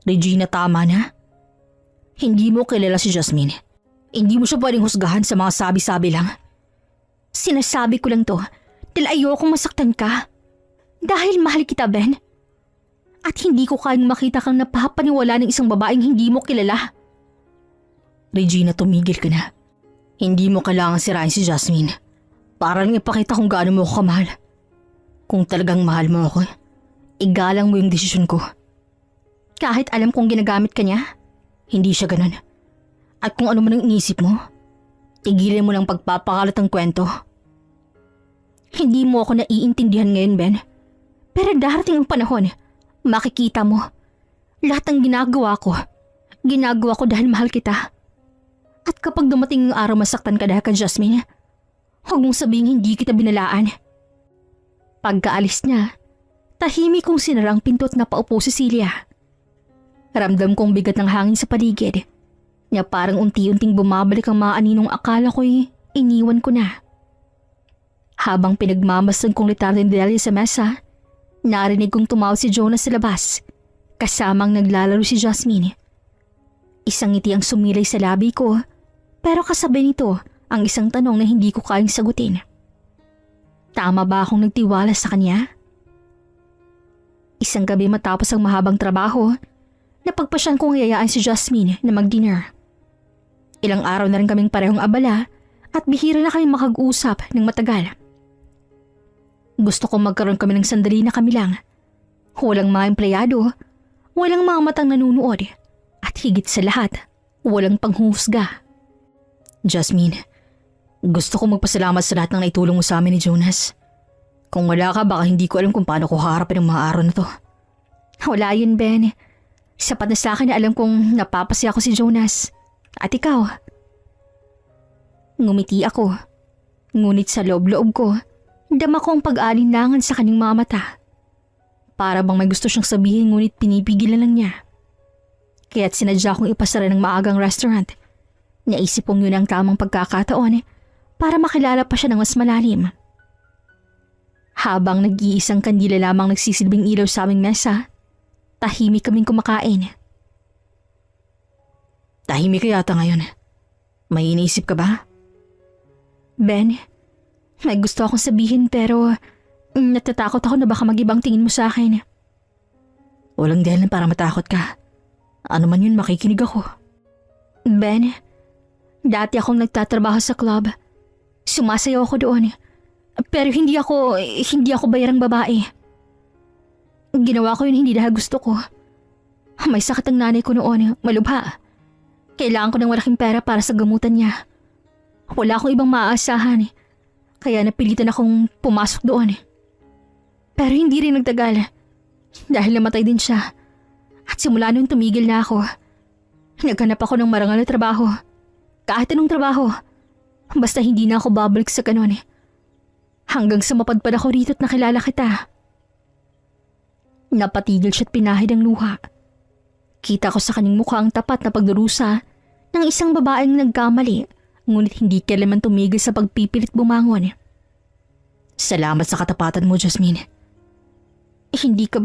Regina, tama na. Hindi mo kilala si Jasmine. Hindi mo siya pwedeng husgahan sa mga sabi-sabi lang. Sinasabi ko lang to dahil ayokong masaktan ka. Dahil mahal kita, Ben. At hindi ko kayang makita kang napapaniwala ng isang babaeng hindi mo kilala. Regina, tumigil ka na. Hindi mo kailangan sirain si Jasmine Para lang ipakita kung gaano mo ako kamahal. Kung talagang mahal mo ako, igalang mo yung desisyon ko. Kahit alam kong ginagamit ka niya? Hindi siya ganun. At kung ano man ang inisip mo, tigilan mo lang pagpapakalat ng kwento. Hindi mo ako naiintindihan ngayon, Ben. Pero darating ang panahon, makikita mo. Lahat ng ginagawa ko dahil mahal kita. At kapag dumating ang araw masaktan ka dahil ka, Jasmine, huwag mong sabihing hindi kita binalaan. Pagkaalis niya, tahimik kong sinara ang pinto at napaupo si Celia. Ramdam kong bigat ng hangin sa paligid. Niya parang unti-unting bumabalik ang mga aninong akala ko'y iniwan ko na. Habang pinagmamasdan kong litardo ni Delia sa mesa, narinig kong tumawag si Jonas sa labas, kasamang naglalaro si Jasmine. Isang ngiti ang sumilay sa labi ko, pero kasabay nito ang isang tanong na hindi ko kayang sagutin. Tama ba akong nagtiwala sa kanya? Isang gabi matapos ang mahabang trabaho, napagpasyan kong yayaan si Jasmine na mag-dinner. Ilang araw na rin kaming parehong abala at bihira na kaming makag-usap ng matagal. Gusto kong magkaroon kami ng sandali na kami lang. Walang mga empleyado, walang mga matang nanunood, at higit sa lahat, walang panghuhusga. Jasmine, gusto ko magpasalamat sa lahat ng naitulong mo sa amin ni Jonas. Kung wala ka, baka hindi ko alam kung paano ko haharapin ang mga araw na to. Wala yun, Ben. Sapat na sa akin na alam kong napapasaya ko si Jonas. At ikaw? Ngumiti ako. Ngunit sa loob-loob ko, dama ko ang pag-alinlangan sa kanyang mga mata. Para bang may gusto siyang sabihin ngunit pinipigilan lang niya. Kaya't sinadya kong ipasara ng maagang restaurant. Naisip kong yun ang tamang pagkakataon para makilala pa siya ng mas malalim. Habang nag-iisang kandila lamang nagsisilbing ilaw sa aming mesa, tahimik kaming kumakain. Tahimik ka yata ngayon. May iniisip ka ba? Ben, may gusto akong sabihin pero natatakot ako na baka mag-ibang tingin mo sa akin. Walang dahilan para matakot ka. Ano man yun, makikinig ako. Ben, dati akong nagtatrabaho sa club. Sumasayaw ako doon. Pero hindi ako bayarang babae. Ginawa ko yun hindi dahil gusto ko. May sakit ang nanay ko noon, malubha. Kailangan ko ng malaking pera para sa gamutan niya. Wala akong ibang maaasahan, kaya napilitan akong pumasok doon. Pero hindi rin nagtagal, dahil namatay din siya. At simula noon tumigil na ako. Naghanap ako ng marangal na trabaho. Kahit anong trabaho. Basta hindi na ako babalik sa ganon. Hanggang sa mapadpad ako rito at nakilala kita. Napatigil siya at pinahid ang luha. Kita ko sa kanyang mukha ang tapat na pagdurusa ng isang babaeng nagkamali, ngunit hindi kailanman tumigil sa pagpipilit bumangon. Salamat sa katapatan mo, Jasmine. Hindi ka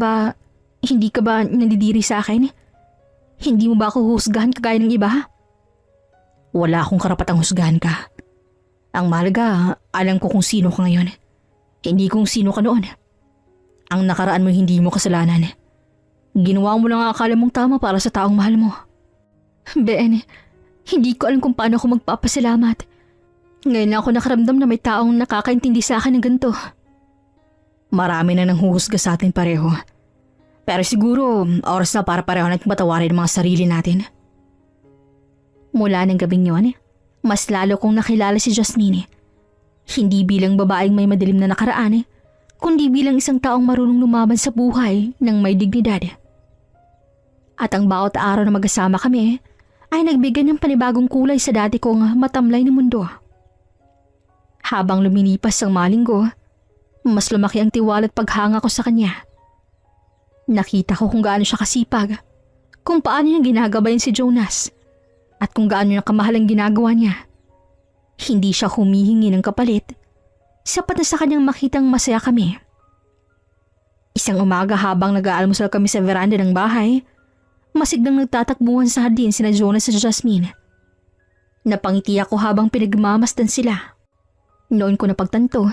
ba nandidiri sa akin? Hindi mo ba ako husgahan kagaya ng iba? Wala akong karapatang husgahan ka. Ang mahalaga, alam ko kung sino ka ngayon. Hindi kung sino ka noon. Ang nakaraan mo hindi mo kasalanan. Ginawa mo lang ang akala mong tama para sa taong mahal mo. Ben, hindi ko alam kung paano ako magpapasalamat. Ngayon lang ako nakaramdam na may taong nakakaintindi sa akin ng ganito. Marami na nang huhusga sa atin pareho. Pero siguro, oras na para pareho natin patawarin ang mga sarili natin. Mula ng gabing yun, mas lalo kong nakilala si Jasmine. Hindi bilang babaeng may madilim na nakaraan, kundi bilang isang taong marunong lumaban sa buhay ng may dignidad. At ang bawat araw na magkasama kami ay nagbigay ng panibagong kulay sa dati kong matamlay na mundo. Habang lumilipas ang mga linggo, mas lumaki ang tiwala at paghanga ko sa kanya. Nakita ko kung gaano siya kasipag, kung paano niya ginagabayan si Jonas, at kung gaano niya kamahal ang ginagawa niya. Hindi siya humihingi ng kapalit, sapat na sa kanyang makitang masaya kami. Isang umaga habang nag-aalmusal kami sa veranda ng bahay, masiglang nagtatakbuhan sa hardin sina Jonas at Jasmine. Napangiti ako habang pinagmamasdan sila. Noon ko napagtanto,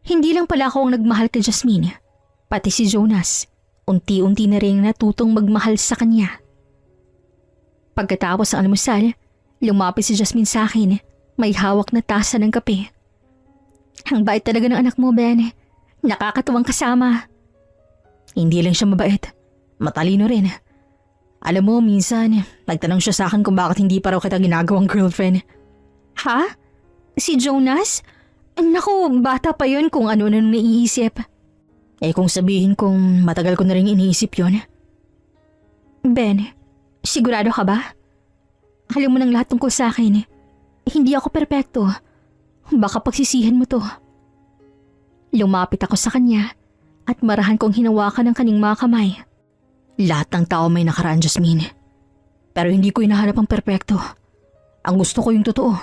hindi lang pala ako ang nagmahal kay Jasmine, pati si Jonas, unti-unti na rin natutong magmahal sa kanya. Pagkatapos ng almusal, lumapit si Jasmine sa akin, may hawak na tasa ng kape. Ang bait talaga ng anak mo, Ben. Nakakatuwang kasama. Hindi lang siya mabait. Matalino rin. Alam mo, minsan, nagtanong siya sa akin kung bakit hindi pa raw kita ginagawang girlfriend. Ha? Si Jonas? Naku, bata pa yon kung ano nang naiisip. Kung sabihin kong matagal ko na rin iniisip yon. Ben, sigurado ka ba? Alam mo ng lahat tungkol sa akin. Hindi ako perpekto. Baka pagsisihan mo to. Lumapit ako sa kanya at marahan kong hinawakan ng kaning mga kamay. Lahat ng tao may nakaraan, Jasmine. Pero hindi ko hinahanap ang perpekto. Ang gusto ko yung totoo.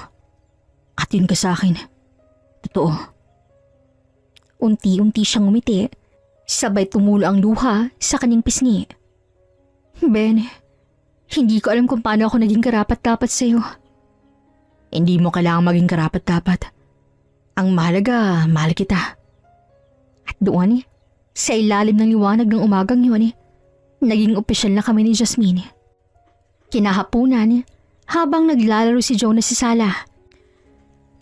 At yun ka sa akin. Totoo. Unti-unti siyang umiti, sabay tumulo ang luha sa kanyang pisngi. Ben, hindi ko alam kung paano ako naging karapat-dapat sa'yo. Hindi mo kailangang maging karapat-dapat. Ang mahalaga, mahal kita. At doon, sa ilalim ng liwanag ng umagang yun, naging opisyal na kami ni Jasmine. Kinahapunan, habang naglalaro si Jonas sa sala.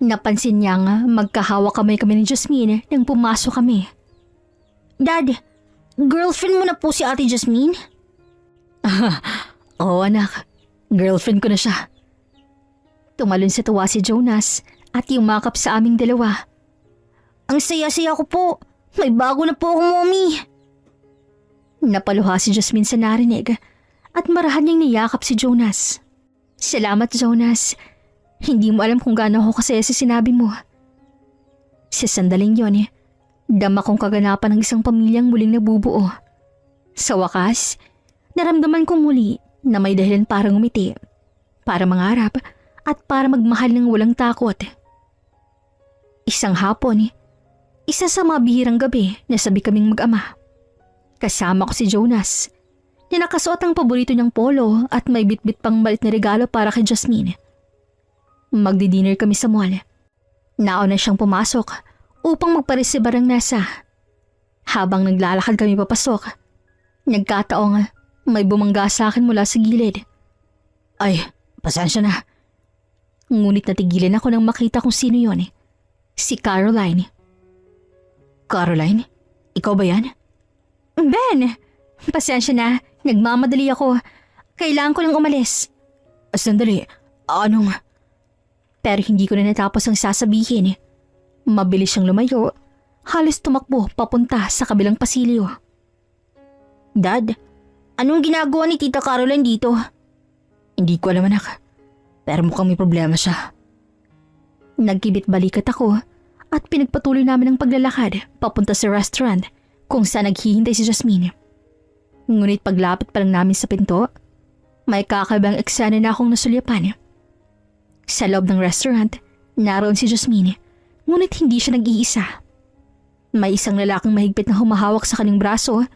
Napansin niyang magkahawak kami ni Jasmine nang pumasok kami. Dad, girlfriend mo na po si Ate Jasmine? Oo anak, girlfriend ko na siya. Tumalon sa tuwa si Jonas at yumakap sa aming dalawa. Ang saya-saya ko po. May bago na po akong mommy. Napaluha si Jasmine sa narinig at marahan niyang niyakap si Jonas. Salamat, Jonas. Hindi mo alam kung gaano ako kasaya sa sinabi mo. Sa sandaling yon, dama kong kaganapan ng isang pamilyang muling nabubuo. Sa wakas, naramdaman kong muli na may dahilan para ngumiti, para mangarap at para magmahal ng walang takot. Isang hapon, isa sa mga bihirang gabi na sabi kaming mag-ama. Kasama ko si Jonas, na nakasuot ang paborito niyang polo at may bitbit pang malit na regalo para kay Jasmine. Magdi-dinner kami sa mall. Nauna siyang pumasok upang magparesibar ng nasa. Habang naglalakad kami papasok, nagkataong may bumangga sa akin mula sa gilid. Ay, pasensya na. Ngunit natigilan ako nang makita kung sino yon. Si Caroline. Caroline? Ikaw ba yan? Ben! Pasensya na. Nagmamadali ako. Kailangan ko lang umalis. Sandali. Anong... Pero hindi ko na natapos ang sasabihin. Mabilis siyang lumayo. Halos tumakbo papunta sa kabilang pasilyo. Dad, anong ginagawa ni Tita Caroline dito? Hindi ko alam anak. Pero mukhang may problema siya. Nagkibit balikat ako at pinagpatuloy namin ang paglalakad papunta sa restaurant kung saan naghihintay si Jasmine. Ngunit paglapit pa lang namin sa pinto, may kakaibang eksena na akong nasulyapan. Sa loob ng restaurant, naroon si Jasmine, ngunit hindi siya nag-iisa. May isang lalaking mahigpit na humahawak sa kanyang braso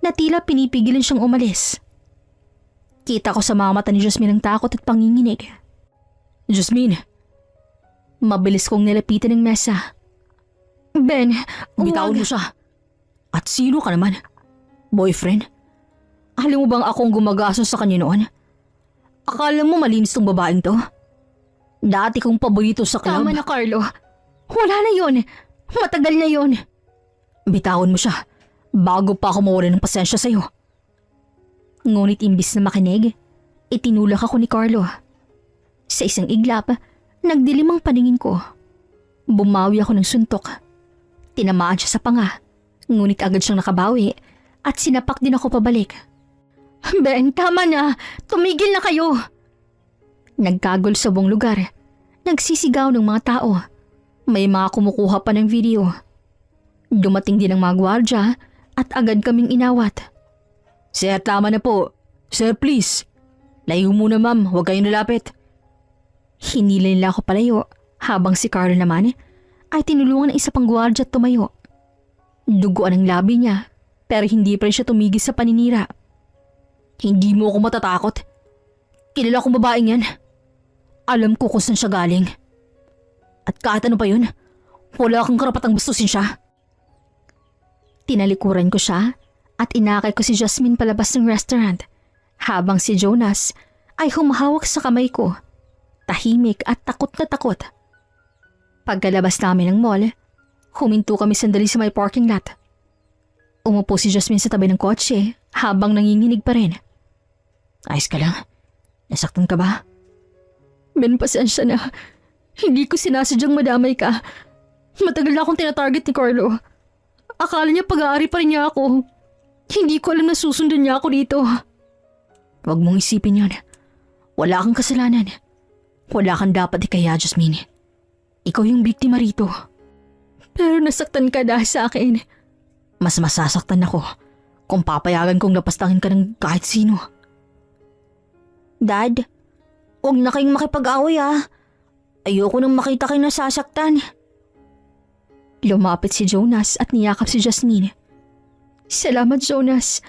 na tila pinipigilan siyang umalis. Kita ko sa mga mata ni Jasmine ang takot at panginginig. Jasmine! Mabilis kong nilapitan ng mesa. Ben, Bitawan mo siya. At sino ka naman? Boyfriend? Alam mo bang akong gumagasos sa kanya noon? Akala mo malinis tong babaeng to? Dati kong paborito sa club. Tama na, Carlo. Wala na yon. Matagal na yon. Bitawan mo siya bago pa ako mawala ng pasensya sa'yo. Ngunit imbis na makinig, itinulak ako ni Carlo. Sa isang iglap, nagdilim ang paningin ko. Bumawi ako ng suntok. Tinamaan siya sa panga, ngunit agad siyang nakabawi at sinapak din ako pabalik. Ben, tama na! Tumigil na kayo! Nagkagol sa buong lugar. Nagsisigaw ng mga tao. May mga kumukuha pa ng video. Dumating din ang mga gwardya at agad kaming inawat. Sir, tama na po. Sir, please. Layo muna ma'am, huwag kayong nalapit. Hinila nila ako palayo habang si Carlo naman ay tinulungan ng isa pang gwardya at tumayo. Duguan ang labi niya pero hindi pa rin siya tumigil sa paninira. Hindi mo ako matatakot. Kilala kong babaeng yan. Alam ko kung saan siya galing. At kahit ano pa yun, wala kang karapatang bastusin siya. Tinalikuran ko siya at inakay ko si Jasmine palabas ng restaurant habang si Jonas ay humahawak sa kamay ko, tahimik at takot na takot. Pagkalabas namin ng mall, Huminto kami sandali sa may parking lot. Umupo si Jasmine sa tabi ng kotse habang nanginginig pa rin. Ayos ka lang? Nasaktan ka ba? Ben, pasensya na. Hindi ko sinasadyang madamay ka. Matagal na akong tinatarget ni Carlo. Akala niya pag-aari pa rin niya ako. Hindi ko alam na susundan niya ako dito. Huwag mong isipin yon. Wala kang kasalanan. Wala kang dapat ikaya, Jasmine. Ikaw yung biktima rito. Pero nasaktan ka dahil sa akin. Mas masasaktan ako kung papayagan kong lapastangin ka ng kahit sino. Dad, huwag na kayong makipag-away Ayoko nang makita kayo nasasaktan. Lumapit si Jonas at niyakap si Jasmine. Salamat, Jonas.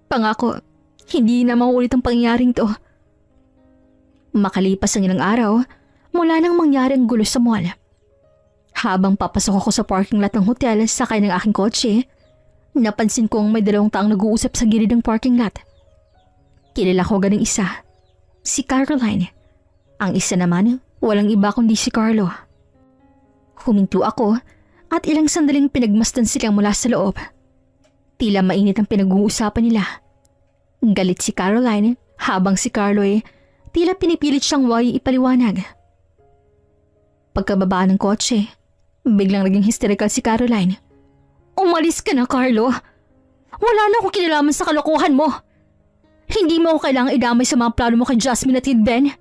Pangako, hindi na maulit ang pangyayaring to. Makalipas ang ilang araw, mula nang mangyari ang gulo sa mall. Habang papasok ako sa parking lot ng hotel sakay ng aking kotse, napansin kong may dalawang taong nag-uusap sa gilid ng parking lot. Kilala ko ganing isa, si Caroline. Ang isa naman, walang iba kundi si Carlo. Huminto ako at ilang sandaling pinagmasdan silang mula sa loob. Tila mainit ang pinag-uusapan nila. Galit si Caroline habang si Carlo tila pinipilit siyang ipaliwanag. Pagkababa ng kotse, biglang naging hysterical si Caroline. Umalis ka na, Carlo. Wala na akong kinalaman sa kalokohan mo. Hindi mo ako kailangang idamay sa mga plano mo kay Jasmine at kay Ben.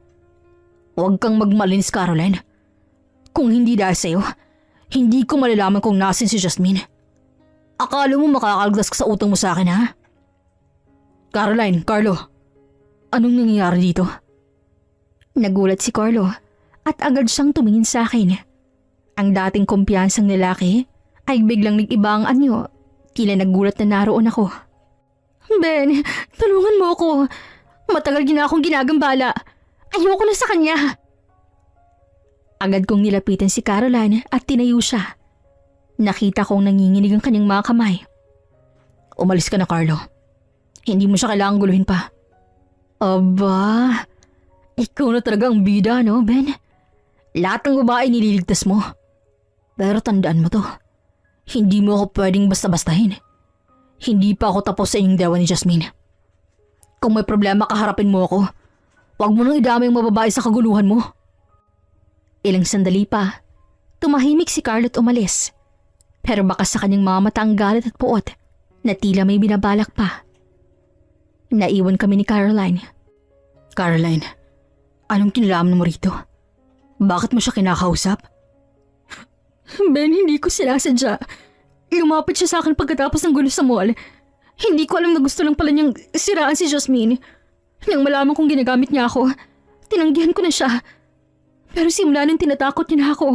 Huwag kang magmalinis, Caroline. Kung hindi dahil sa'yo, hindi ko malalaman kung nasin si Jasmine. Akala mo makakalagdas ka sa utang mo sa akin, ha? Caroline, Carlo, anong nangyayari dito? Nagulat si Carlo at agad siyang tumingin sa akin. Ang dating kumpiyansang lalaki ay biglang nag-iba ang anyo. Tila nagulat na naroon ako. Ben, tulungan mo ako. Matagal na akong ginagambala. Ayoko na sa kanya. Agad kong nilapitan si Caroline at tinayo siya. Nakita kong nanginginig ang kanyang mga kamay. Umalis ka na, Carlo. Hindi mo siya kailangang guluhin pa. Aba, ikaw na talaga ang bida, no, Ben? Lahat ng babae nililigtas mo. Pero tandaan mo to, hindi mo ako pwedeng basta-bastahin. Hindi pa ako tapos sa inyong dewa ni Jasmine. Kung may problema, kaharapin mo ako. Huwag mo nang idamay ang mababae sa kaguluhan mo. Ilang sandali pa, tumahimik si Carlo at umalis. Pero baka sa kanyang mga mata ang galit at puot na tila may binabalak pa. Naiwan kami ni Caroline. Caroline, anong kinalaman mo rito? Bakit mo siya kinakausap? Ben, hindi ko sinasadya. Lumapit siya sa akin pagkatapos ng gulo sa mall. Hindi ko alam na gusto lang pala niyang siraan si Jasmine. Nang malaman kong ginagamit niya ako, tinanggihan ko na siya. Pero simula nang tinatakot niya na ako.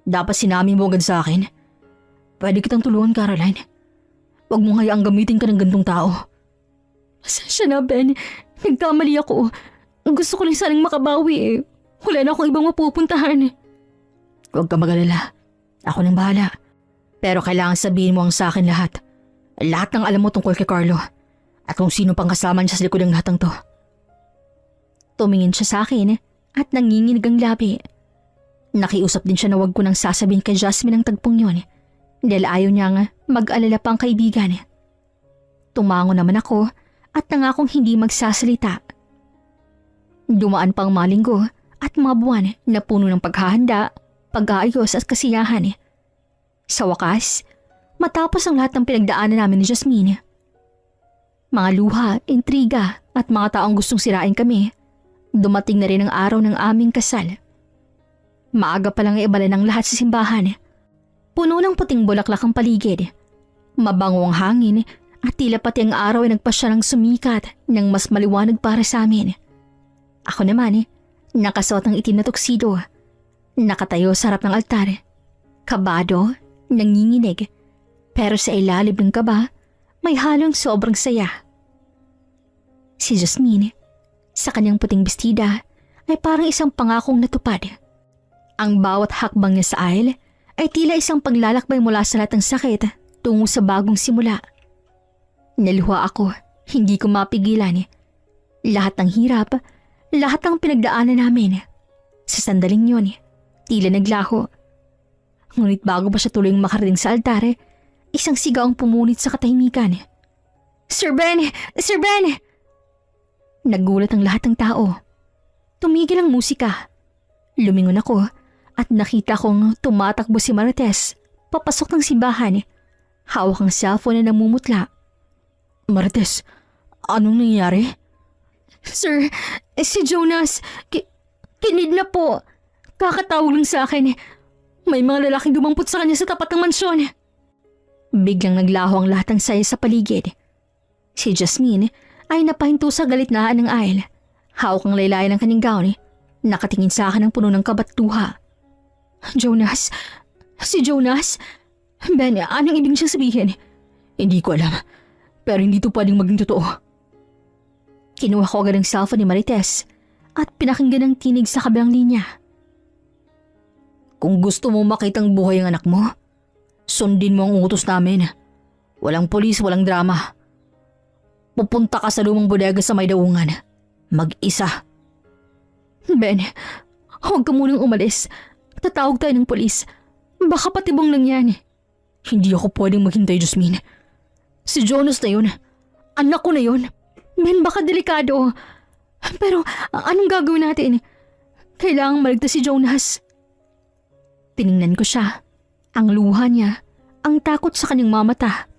Dapat sinabi mo agad sa akin. Pwede kitang tulungan, Caroline. Huwag mo hayaang gamitin ka ng gantong tao. Pasensya na, Ben. Nagkamali ako. Gusto ko lang sanang makabawi . Wala na akong ibang mapupuntahan. Huwag ka mag-alala. Ako nang bahala. Pero kailangan sabihin mo ang sa akin lahat. Lahat ng alam mo tungkol kay Carlo. At kung sino pang kasama niya sa likod ng lahat ng to. Tumingin siya sa akin at nanginginig ang labi. Nakiusap din siya na huwag ko nang sasabihin kay Jasmine ang tagpong yun. Dahil ayaw niyang mag-alala pa ang kaibigan. Tumango naman ako at nangakong hindi magsasalita. Dumaan pang mga linggo at mga buwan na puno ng paghahanda, pag-aayos at kasiyahan. Sa wakas, matapos ang lahat ng pinagdaanan namin ni Jasmine. Mga luha, intriga at mga taong gustong sirain kami, dumating na rin ang araw ng aming kasal. Maaga pa lang iabala ng lahat sa simbahan. Puno ng puting bulaklak ang paligid. Mabango ang hangin at tila pati ang araw ay nagpasya ng sumikat ng mas maliwanag para sa amin. Ako naman, nakasuot ng itim na tuxedo. Nakatayo sa harap ng altar. Kabado, nanginginig. Pero sa ilalim ng kaba, may halong sobrang saya. Si Jasmine, sa kanyang puting bestida, ay parang isang pangakong natupad. Ang bawat hakbang niya sa aisle ay tila isang paglalakbay mula sa lahat ng sakit tungo sa bagong simula. Naluha ako, hindi ko mapigilan. Lahat ng hirap, lahat ng pinagdaanan namin. Sa sandaling yun, tila naglaho. Ngunit bago pa siya tuluyang makarating sa altare, isang sigaw ang pumunit sa katahimikan. Sir Ben! Sir Ben! Nagulat ang lahat ng tao. Tumigil ang musika. Lumingon ako at nakita kong tumatakbo si Marites papasok ng simbahan. Hawak ang cellphone na namumutla. Marites, anong nangyayari? Sir, si Jonas, kinidnap po. Kakatawag lang sa akin. May mga lalaking dumampot sa kanya sa tapat ng mansyon. Biglang naglaho ang lahat ng saya sa paligid. Si Jasmine ay napahinto sa galitnaan ng aisle. Hawak ang laylayan ng kanyang gown. Nakatingin sa akin ng puno ng kabat-luha. Jonas? Si Jonas? Ben, anong ibig siyang sabihin? Hindi ko alam, pero hindi to pwedeng maging totoo. Kinuha ko agad ang cellphone ni Marites at pinakinggan ang tinig sa kabilang linya. Kung gusto mo makitang buhay ang anak mo, sundin mo ang utos namin. Walang polis, walang drama. Pupunta ka sa lumang bodega sa may daungan. Mag-isa. Ben, huwag ka munang umalis. Tatawag tayo ng polis. Baka patibong lang yan. Hindi ako pwedeng maghintay, Jasmine. Si Jonas na yun. Anak ko na yun. Ben, baka delikado. Pero anong gagawin natin? Kailangang maligtas si Jonas. Tiningnan ko siya. Ang luha niya, ang takot sa kanyang mamata.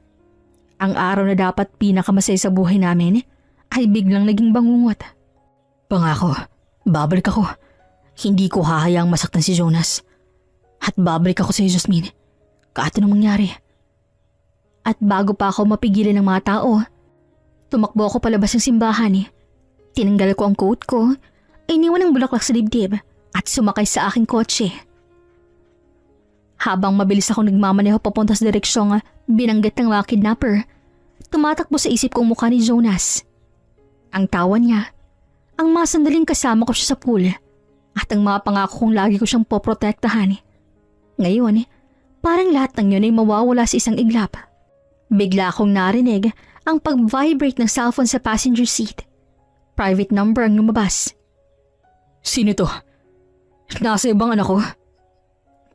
Ang araw na dapat pinakamasaya sa buhay namin ay biglang naging bangungot. Pangako, babalik ako. Hindi ko hahayaang masaktan si Jonas. At babalik ako sa iyo, Jasmine. Kahit anong mangyari. At bago pa ako mapigilan ng mga tao, tumakbo ako palabas ng simbahan. Tinanggal ko ang coat ko, iniwan ang bulaklak sa dibdib at sumakay sa aking kotse. Habang mabilis akong nagmamaneho papunta sa direksyong binanggit ng mga kidnapper, tumatakbo sa isip ko ang mukha ni Jonas. Ang tawa niya, ang mga sandaling kasama ko siya sa pool, at ang mga pangako kong lagi ko siyang poprotektahan. Ngayon, parang lahat ng yun ay mawawala sa isang iglap. Bigla akong narinig ang pag-vibrate ng cellphone sa passenger seat. Private number ang lumabas. Sino to? Nasa ibang anak ko?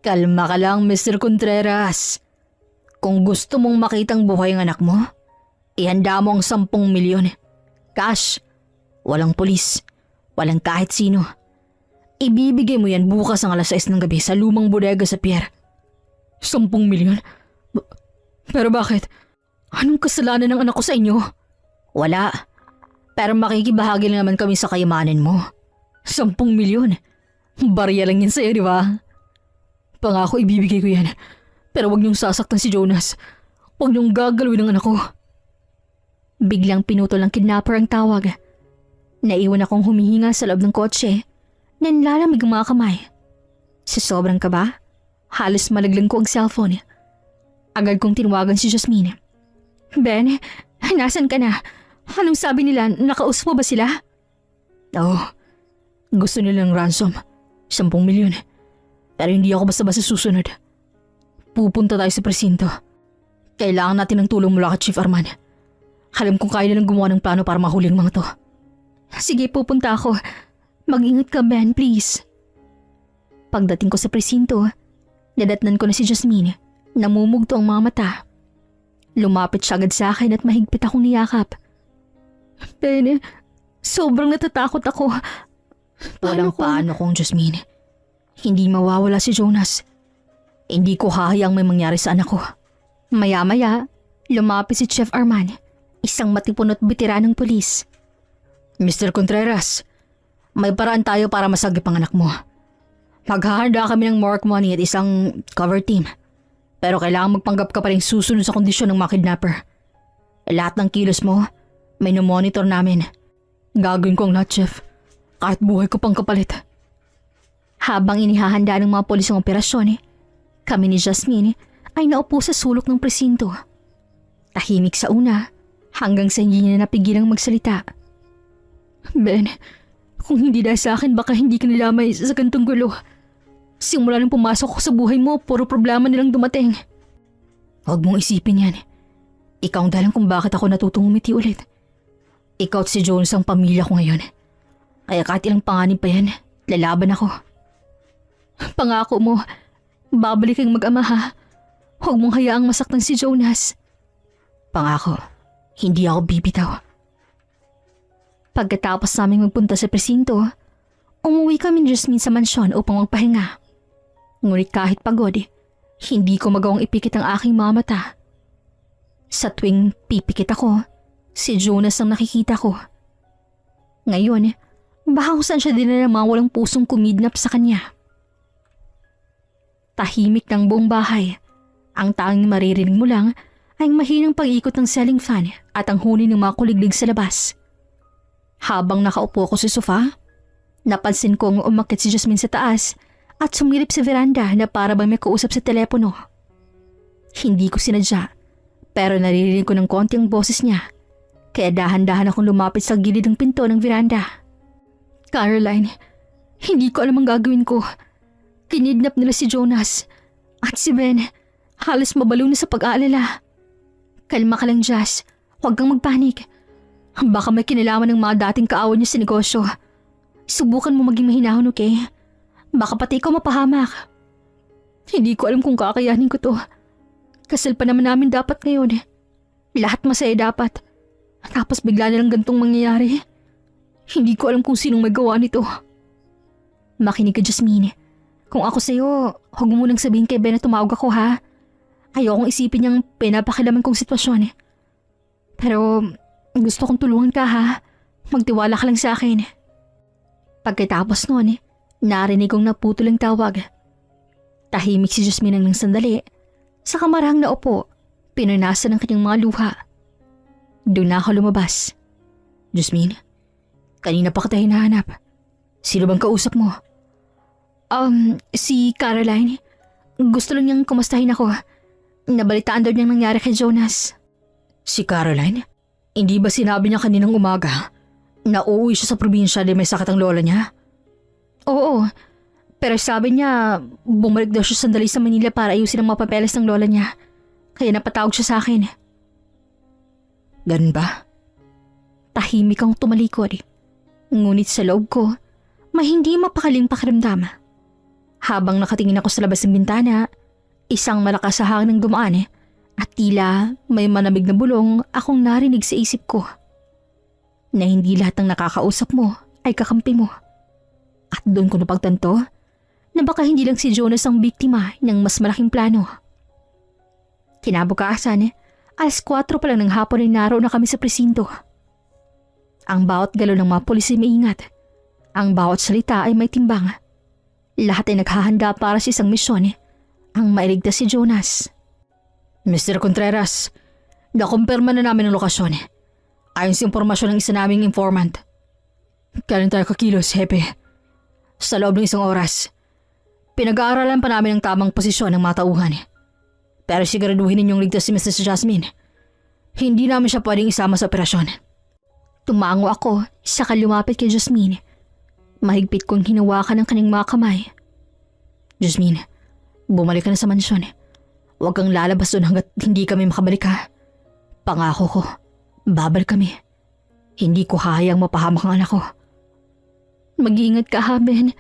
Kalma ka lang, Mr. Contreras. Kung gusto mong makitang buhay ang anak mo, ihanda mo ang 10 milyon. Cash. Walang polis. Walang kahit sino. Ibibigay mo yan bukas ang 6:00 ng gabi sa lumang bodega sa pier. 10 milyon? Pero bakit? Anong kasalanan ng anak ko sa inyo? Wala. Pero makikibahagi lang naman kami sa kayamanan mo. 10 milyon? Barya lang yan sa'yo, di ba? Pangako ibibigay ko yan. Pero wag niyong sasaktan si Jonas. Wag niyong gagalawin ang anak ko. Biglang pinutol ng kidnapper ang tawag. Naiwan akong humihinga sa loob ng kotse. Nanlalamig ang mga kamay. Sa sobrang kaba, halos malaglang ko ang cellphone. Agad kong tinawagan si Jasmine. Ben, nasan ka na? Anong sabi nila? Nakausap mo ba sila? Oo. Gusto nilang ransom. 10 milyon. Pero hindi ako basta-basta susunod. Pupunta tayo sa presinto. Kailangan natin ng tulong mula kay Chief Arman. Alam kong kaya nilang gumawa ng plano para mahuli ang mga to. Sige, pupunta ako. Mag-ingat ka, Ben, please. Pagdating ko sa presinto, nadatnan ko na si Jasmine. Namumugto ang mga mata. Lumapit siya agad sa akin at mahigpit akong niyakap. Ben, sobrang natatakot ako. Walang paano kung Jasmine. Hindi mawawala si Jonas. Hindi ko hahayang may mangyari sa anak ko. Maya-maya, lumapit si Chief Arman, isang matipon at bitiranong pulis. Mr. Contreras, may paraan tayo para masagip ang anak mo. Maghahanda kami ng mark money at isang cover team. Pero kailangan magpanggap ka pa rin susunod sa kondisyon ng mga kidnapper. Lahat ng kilos mo, may monitor namin. Gagawin ko ang lahat, Chef. Kahit buhay ko pang kapalit. Habang inihahanda ng mga polis ang operasyon, kami ni Jasmine ay naupo sa sulok ng presinto. Tahimik sa una, hanggang sa hindi niya napigilang magsalita. Ben, kung hindi dahil sa akin baka hindi ka nilamay sa gantong gulo. Simula nang pumasok ko sa buhay mo, puro problema nilang dumating. Huwag mong isipin yan. Ikaw ang dahilan kung bakit ako natutong umiti ulit. Ikaw at si Jones ang pamilya ko ngayon. Kaya kahit ilang panganib pa yan, lalaban ako. Pangako mo, Babalik kang mag-ama ha. Huwag mong hayaang masaktan si Jonas. Pangako, hindi ako bibitaw. Pagkatapos naming magpunta sa presinto, umuwi kami ni Jasmine sa mansyon upang magpahinga. Ngunit kahit pagod, hindi ko magawang ipikit ang aking mga mata. Sa tuwing pipikit ako, si Jonas ang nakikita ko. Ngayon, baka kung saan siya dinala ng mga walang pusong kumidnap sa kanya. Tahimik ng buong bahay. Ang tanging maririnig mo lang ay ang mahinang pag-ikot ng ceiling fan at ang huni ng mga kuliglig sa labas. Habang nakaupo ako sa sofa, napansin kong umakyat si Jasmine sa taas at sumilip sa veranda na para bang may kausap sa telepono. Hindi ko sinadya, pero naririnig ko ng konti ang boses niya, kaya dahan-dahan akong lumapit sa gilid ng pinto ng veranda. Caroline, hindi ko alam ang gagawin ko. Kinidnap nila si Jonas at si Ben. Halos mabalo na sa pag-aalala. Kalma ka lang, Jazz. Huwag kang magpanik. Baka may kinalaman ng mga dating kaawan niya sa negosyo. Subukan mo maging mahinahon, okay? Baka pati ikaw mapahamak. Hindi ko alam kung kakayanin ko to. Kasal pa naman namin dapat ngayon. Lahat masaya dapat. Tapos bigla na lang gantong mangyayari. Hindi ko alam kung sinong may gawa nito. Makinig ka, Jasmine. Kung ako sa'yo, huwag mo munang sabihin kay Ben na tumawag ako, ha? Ayokong isipin niyang pinapakilaman kong sitwasyon. Pero gusto kong tulungan ka, ha? Magtiwala ka lang sa akin. Pagkatapos noon, narinig kong naputol ang tawag. Tahimik si Jasmine ng sandali. Sa kamarahang naupo, pinunasan ng kanyang mga luha. Doon na ako lumabas. Jasmine, kanina pa kita hinahanap. Sino bang kausap mo? Si Caroline. Gusto lang niyang kumustahin ako. Nabalitaan daw niyang nangyari kay Jonas. Si Caroline? Hindi ba sinabi niya kaninang umaga na uuwi siya sa probinsya dahil may sakit ang lola niya? Oo, pero sabi niya bumalik daw siya sandali sa Manila para ayusin ang mga papeles ng lola niya. Kaya napatawag siya sa akin. Ganun ba? Tahimik ang tumalikod. Ngunit sa loob ko, may hindi mapakaling pakiramdam. Habang nakatingin ako sa labas ng bintana, isang malakas na hangin dumaan at tila may manamig na bulong akong narinig sa isip ko. Na hindi lahat ng nakakausap mo ay kakampi mo. At doon ko napagtanto na baka hindi lang si Jonas ang biktima ng mas malaking plano. Kinabukasan, alas 4 pa lang ng hapon ay naroon na kami sa presinto. Ang bawat galaw ng mga pulis ay maingat. Ang bawat salita ay may timbang. Lahat ay naghahanda para sa isang misyon, ang mailigtas si Jonas. Mr. Contreras, nakumpirma na namin ang lokasyon. Ayon sa impormasyon ng isa naming informant. Kailan tayo kakilos, Hepe? Sa loob ng isang oras. Pinag-aaralan pa namin ang tamang posisyon ng mga tauhan. Pero siguraduhin ninyong ligtas si Mr. Jasmine. Hindi namin siya pwedeng isama sa operasyon. Tumango ako, saka lumapit kay Jasmine. Mahigpit kong hinawakan ang kanyang mga kamay. Jasmine, bumalik ka na sa mansyon. Huwag kang lalabas doon hanggat hindi kami makabalik, ha. Pangako ko, babalik kami. Hindi ko hahayang mapahamak ang anak ko. Mag-iingat ka, ha, Ben.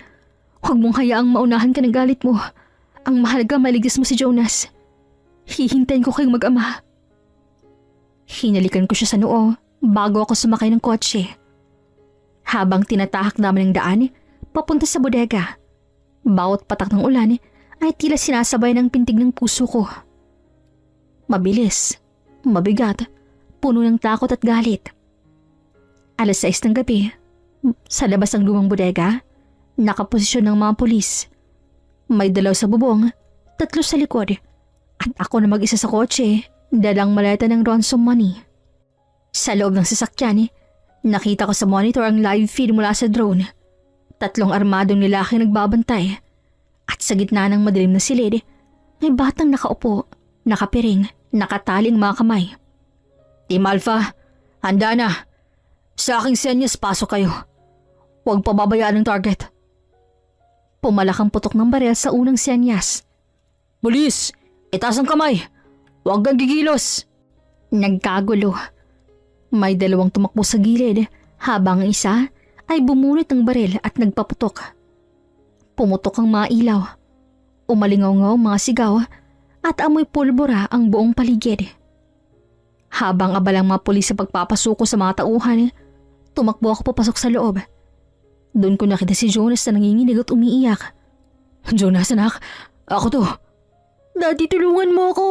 Huwag mong hayaang maunahan ka ng galit mo. Ang mahalaga maligtas mo si Jonas. Hihintayin ko kayong mag-ama. Hinalikan ko siya sa noo bago ako sumakay ng kotse. Habang tinatahak namin ang daan, papunta sa bodega. Bawat patak ng ulan ay tila sinasabay ng pintig ng puso ko. Mabilis, mabigat, puno ng takot at galit. Alas 6 ng gabi, sa labas ng lumang bodega, nakaposisyon ng mga pulis. May dalaw sa bubong, 3 sa likod, at ako na mag-isa sa kotse, dalang maleta ng ransom money. Sa loob ng sasakyan, nakita ko sa monitor ang live feed mula sa drone. 3 armadong lalaki nagbabantay. At sa gitna ng madilim na silid, may batang nakaupo, nakapiring, nakataling mga kamay. Team Alpha, handa na. Sa aking senyas, pasok kayo. Huwag pababayaan ang target. Pumalakang putok ng barel sa unang senyas. Pulis, itaas ang kamay. Huwag kang gigilos. Nagkagulo. May 2 tumakbo sa gilid habang ang isa ay bumunot ng baril at nagpaputok. Pumutok ang mga ilaw. Umalingaw-ngaw ang mga sigaw at amoy pulbura ang buong paligid. Habang abalang mga pulis sa pagpapasuko sa mga tauhan, tumakbo ako papasok sa loob. Doon ko nakita si Jonas na nanginginig at umiiyak. "Jonas, anak, ako to." "Daddy, tulungan mo ako."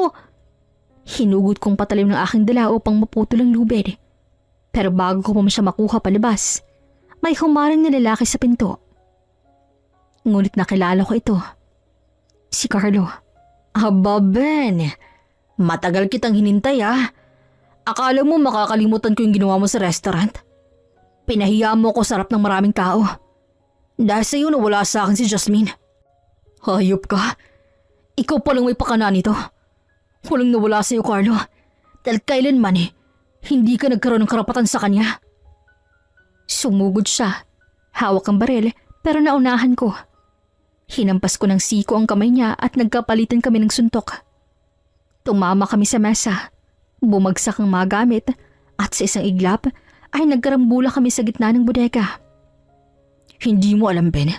Hinugot kong patalim ng aking dala upang maputol ang lubid. Pero bago ko pa siya makuha palabas, may humarang na lalaki sa pinto. Ngunit nakilala ko ito. Si Carlo. Aba, Ben. Matagal kitang hinintay Akala mo makakalimutan ko yung ginawa mo sa restaurant? Pinahiya mo ko sa harap ng maraming tao. Dahil sa'yo nawala sa akin si Jasmine. Hayop ka. Ikaw palang may pakana nito. Walang nawala sa'yo, Carlo. Dahil kailanman hindi ka nagkaroon ng karapatan sa kanya. Sumugod siya. Hawak ang baril pero naunahan ko. Hinampas ko ng siko ang kamay niya at nagkapalitan kami ng suntok. Tumama kami sa mesa. Bumagsak ang mga gamit at sa isang iglap ay nagkarambula kami sa gitna ng bodega. Hindi mo alam, Ben.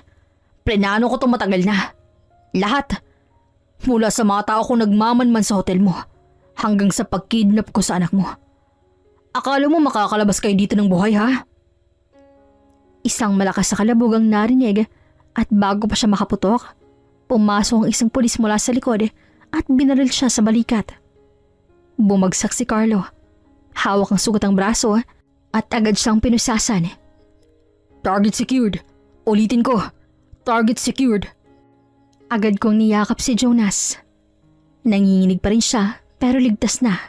Plenano ko itong matagal na. Lahat. Mula sa mga tao kong nagmamanman sa hotel mo hanggang sa pagkidnap ko sa anak mo. Akala mo makakalabas kayo dito ng buhay, ha? Isang malakas na kalabog ang narinig at bago pa siya makaputok, pumasok ang isang pulis mula sa likod at binaril siya sa balikat. Bumagsak si Carlo. Hawak ang sugat ang braso at agad siyang pinusasan. Target secured. Ulitin ko. Target secured. Agad kong niyakap si Jonas. Nanginginig pa rin siya pero ligtas na.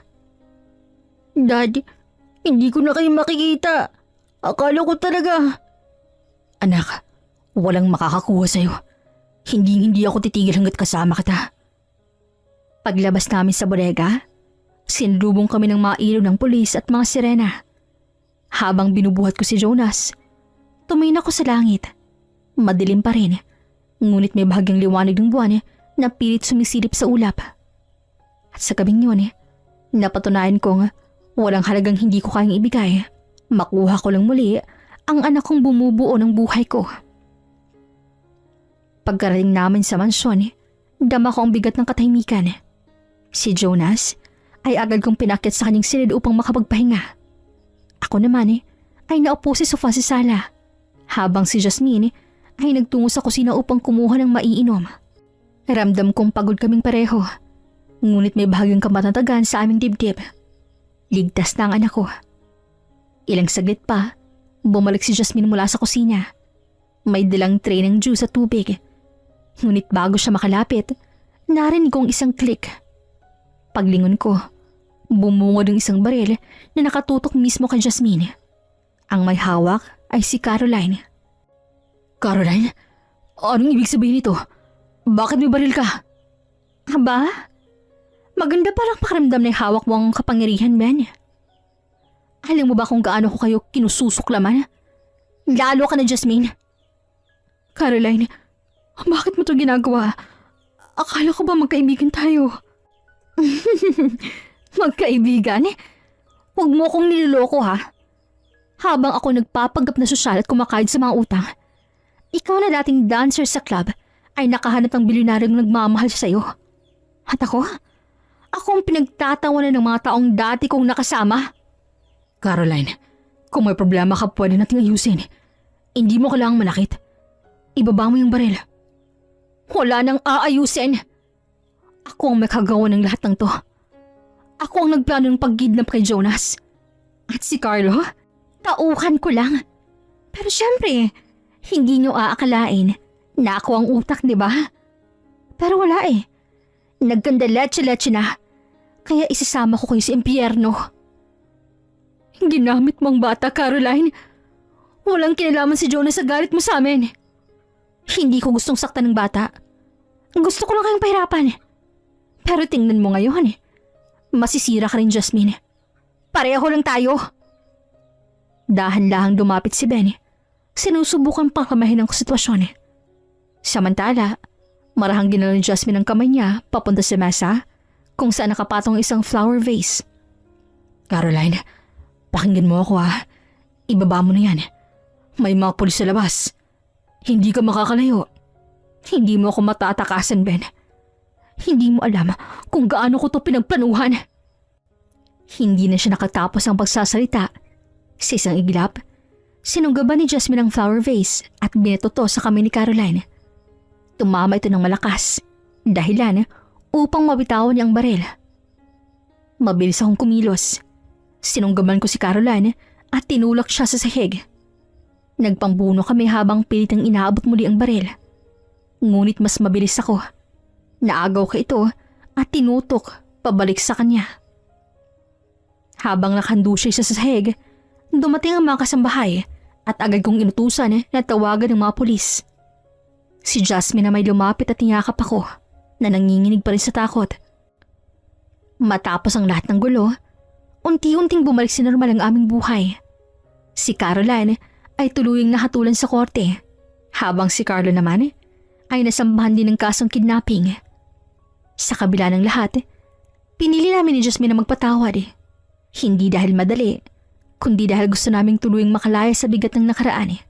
Dad, hindi ko na kayo makikita. Akala ko talaga. Anak, walang makakakuha sa'yo. Hindi ako titigil hanggat kasama kita. Paglabas namin sa bodega, sinlubong kami ng mga ilaw ng pulis at mga sirena. Habang binubuhat ko si Jonas, tumingin ako sa langit. Madilim pa rin, ngunit may bahagyang liwanag ng buwan na pilit sumisilip sa ulap. At sa gabing yun, napatunayan kong walang halagang hindi ko kayang ibigay. Makuha ko lang muli ang anak kong bumubuo ng buhay ko. Pagkarating namin sa mansyon, dama ko ang bigat ng katahimikan. Si Jonas ay agad kong pinakyat sa kanyang silid upang makapagpahinga. Ako naman ay naupo sa sofa sa sala, habang si Jasmine ay nagtungo sa kusina upang kumuha ng maiinom. Ramdam kong pagod kaming pareho, ngunit may bahagyang kamatatagan sa aming dibdib. Ligtas na ang anak ko. Ilang saglit pa, bumalik si Jasmine mula sa kusina. May dalang tray ng juice at tubig. Ngunit bago siya makalapit, narinig kong isang click. Paglingon ko, bumungod ang isang baril na nakatutok mismo kay Jasmine. Ang may hawak ay si Caroline. Caroline? Anong ibig sabihin nito? Bakit may baril ka? Aba, maganda palang pakiramdam na hawak mo ang kapangyarihan, Ben. Alam mo ba kung gaano ko kayo kinususuklaman? Lalo ka na, Jasmine. Caroline, bakit mo ito ginagawa? Akala ko ba magkaibigan tayo? Magkaibigan? Huwag mo akong niloloko, ha? Habang ako nagpapanggap na sosyal at kumakayod sa mga utang, ikaw na dating dancer sa club ay nakahanap ng bilyonaryong nagmamahal sa'yo. At ako? Ako ang pinagtatawanan ng mga taong dati kong nakasama. Caroline, kung may problema ka pwede nating ayusin. Hindi mo kailangang manakit. Ibaba mo yung baril. Wala nang aayusin. Ako ang may kagawa ng lahat ng to. Ako ang nagplano ng pagkidnap kay Jonas. At si Carlo, tauhan ko lang. Pero syempre, hindi nyo aakalain na ako ang utak, di ba? Pero wala Nagkanda leche-leche na. Kaya isasama ko kayo sa impyerno. Ginamit mong bata, Caroline. Walang kinalaman si Jonas sa galit mo sa amin. Hindi ko gustong saktan ng bata. Gusto ko lang kayong pahirapan. Pero tingnan mo ngayon masisira ka rin, Jasmine. Pareho lang tayo. Dahan-lahang dumapit si Ben. Sinusubukan pang kamahin ang sitwasyon. Samantala, marahang ginala ni Jasmine ang kamay niya papunta sa mesa kung saan nakapatong isang flower vase. Caroline, pakinggan mo ako Ibaba mo na yan. May mga pulis sa labas. Hindi ka makakalayo. Hindi mo ako matatakasan, Ben. Hindi mo alam kung gaano ko to pinagplanuhan. Hindi na siya nakatapos ang pagsasalita. Sa isang iglap, sinunggaban ni Jasmine ang flower vase at binato to sa kamay ni Caroline. Tumama ito ng malakas, dahilan upang mabitawan niya ang baril. Mabilis akong kumilos. Sinunggaban ko si Caroline at tinulak siya sa sahig. Nagpambuno kami habang pilitang inaabot muli ang baril. Ngunit mas mabilis ako. Naagaw ko ito at tinutok pabalik sa kanya. Habang nakahando siya sa sahig, dumating ang mga kasambahay at agad kong inutusan na tawagan ng mga pulis. Si Jasmine na may lumapit at niyakap ako na nanginginig pa rin sa takot. Matapos ang lahat ng gulo, unti-unting bumalik sa normal ang aming buhay. Si Caroline ay tuluyang nakatulan sa korte, habang si Carlo naman ay nasambahan din ng kasong kidnapping. Sa kabila ng lahat, pinili namin ni Jasmine na magpatawad. Hindi dahil madali, kundi dahil gusto naming tuluyang makalaya sa bigat ng nakaraan.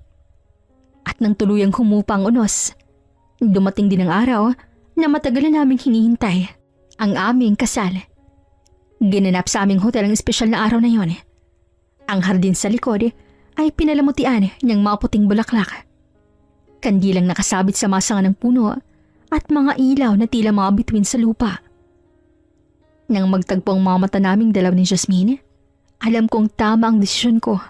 At nang tuluyang humupa ang unos, dumating din ang araw na matagal na naming hinihintay, ang aming kasal. Ginanap sa aming hotel ang espesyal na araw na yon. Ang hardin sa likod ay pinalamutian niyang mga puting bulaklak. Kandilang nakasabit sa masanga ng puno at mga ilaw na tila mga bituin sa lupa. Nang magtagpo ang mga mata naming dalaw ni Jasmine, alam kong tama ang desisyon ko.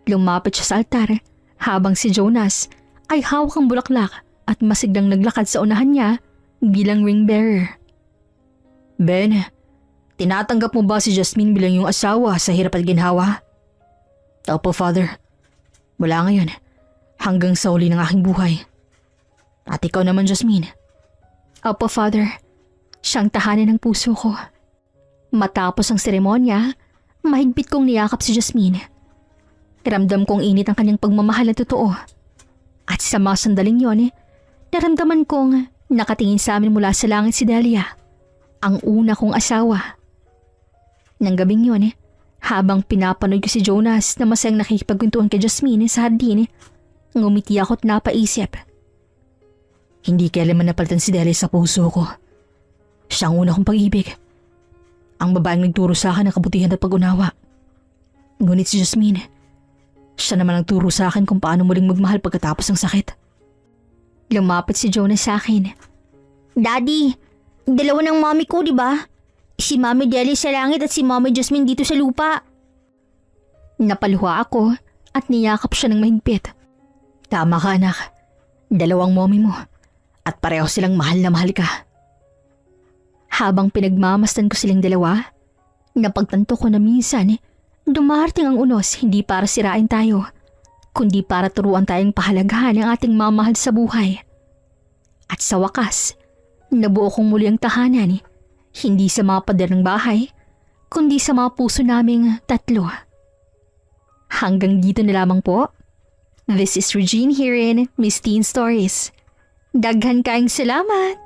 Lumapit siya sa altar habang si Jonas ay hawak ang bulaklak at masiglang naglakad sa unahan niya bilang ring bearer. Ben, tinatanggap mo ba si Jasmine bilang yung asawa sa hirap at ginhawa? Opo, Father. Mula ngayon, hanggang sa uli ng aking buhay. At ikaw naman, Jasmine. Opo, Father. Siyang tahanan ng puso ko. Matapos ang seremonya, mahigpit kong niyakap si Jasmine. Ramdam kong init ang kanyang pagmamahal na totoo. At sa mga sandaling yon, naramdaman kong nakatingin sa amin mula sa langit si Delia, ang una kong asawa. Nang gabing yon, habang pinapanood ko si Jonas na masayang nakikipagkwentuhan kay Jasmine sa hardin, ngumiti ako at napaisip. Hindi kailanman napalitan si Delia sa puso ko. Siya ang una kong pag-ibig. Ang babaeng nagturo sa akin ng kabutihan at pag-unawa. Ngunit si Jasmine, siya naman ang turo sa akin kung paano muling magmahal pagkatapos ng sakit. Lumapit si Jonas sa akin. Daddy, dalawa ng mommy ko, di ba? Si Mommy Deli sa langit at si Mommy Jasmine dito sa lupa. Napaluha ako at niyakap siya ng mahigpit. Tama ka, anak. Dalawang mommy mo. At pareho silang mahal na mahal ka. Habang pinagmamasdan ko silang dalawa, napagtanto ko na minsan dumarating ang unos hindi para sirain tayo, kundi para turuan tayong pahalagahan ang ating mamahal sa buhay. At sa wakas, nabuo kong muli ang tahanan, hindi sa mga pader ng bahay, kundi sa mga puso naming tatlo. Hanggang dito na lamang po. This is Regine here in Miss Teen Stories. Daghan kaayong salamat!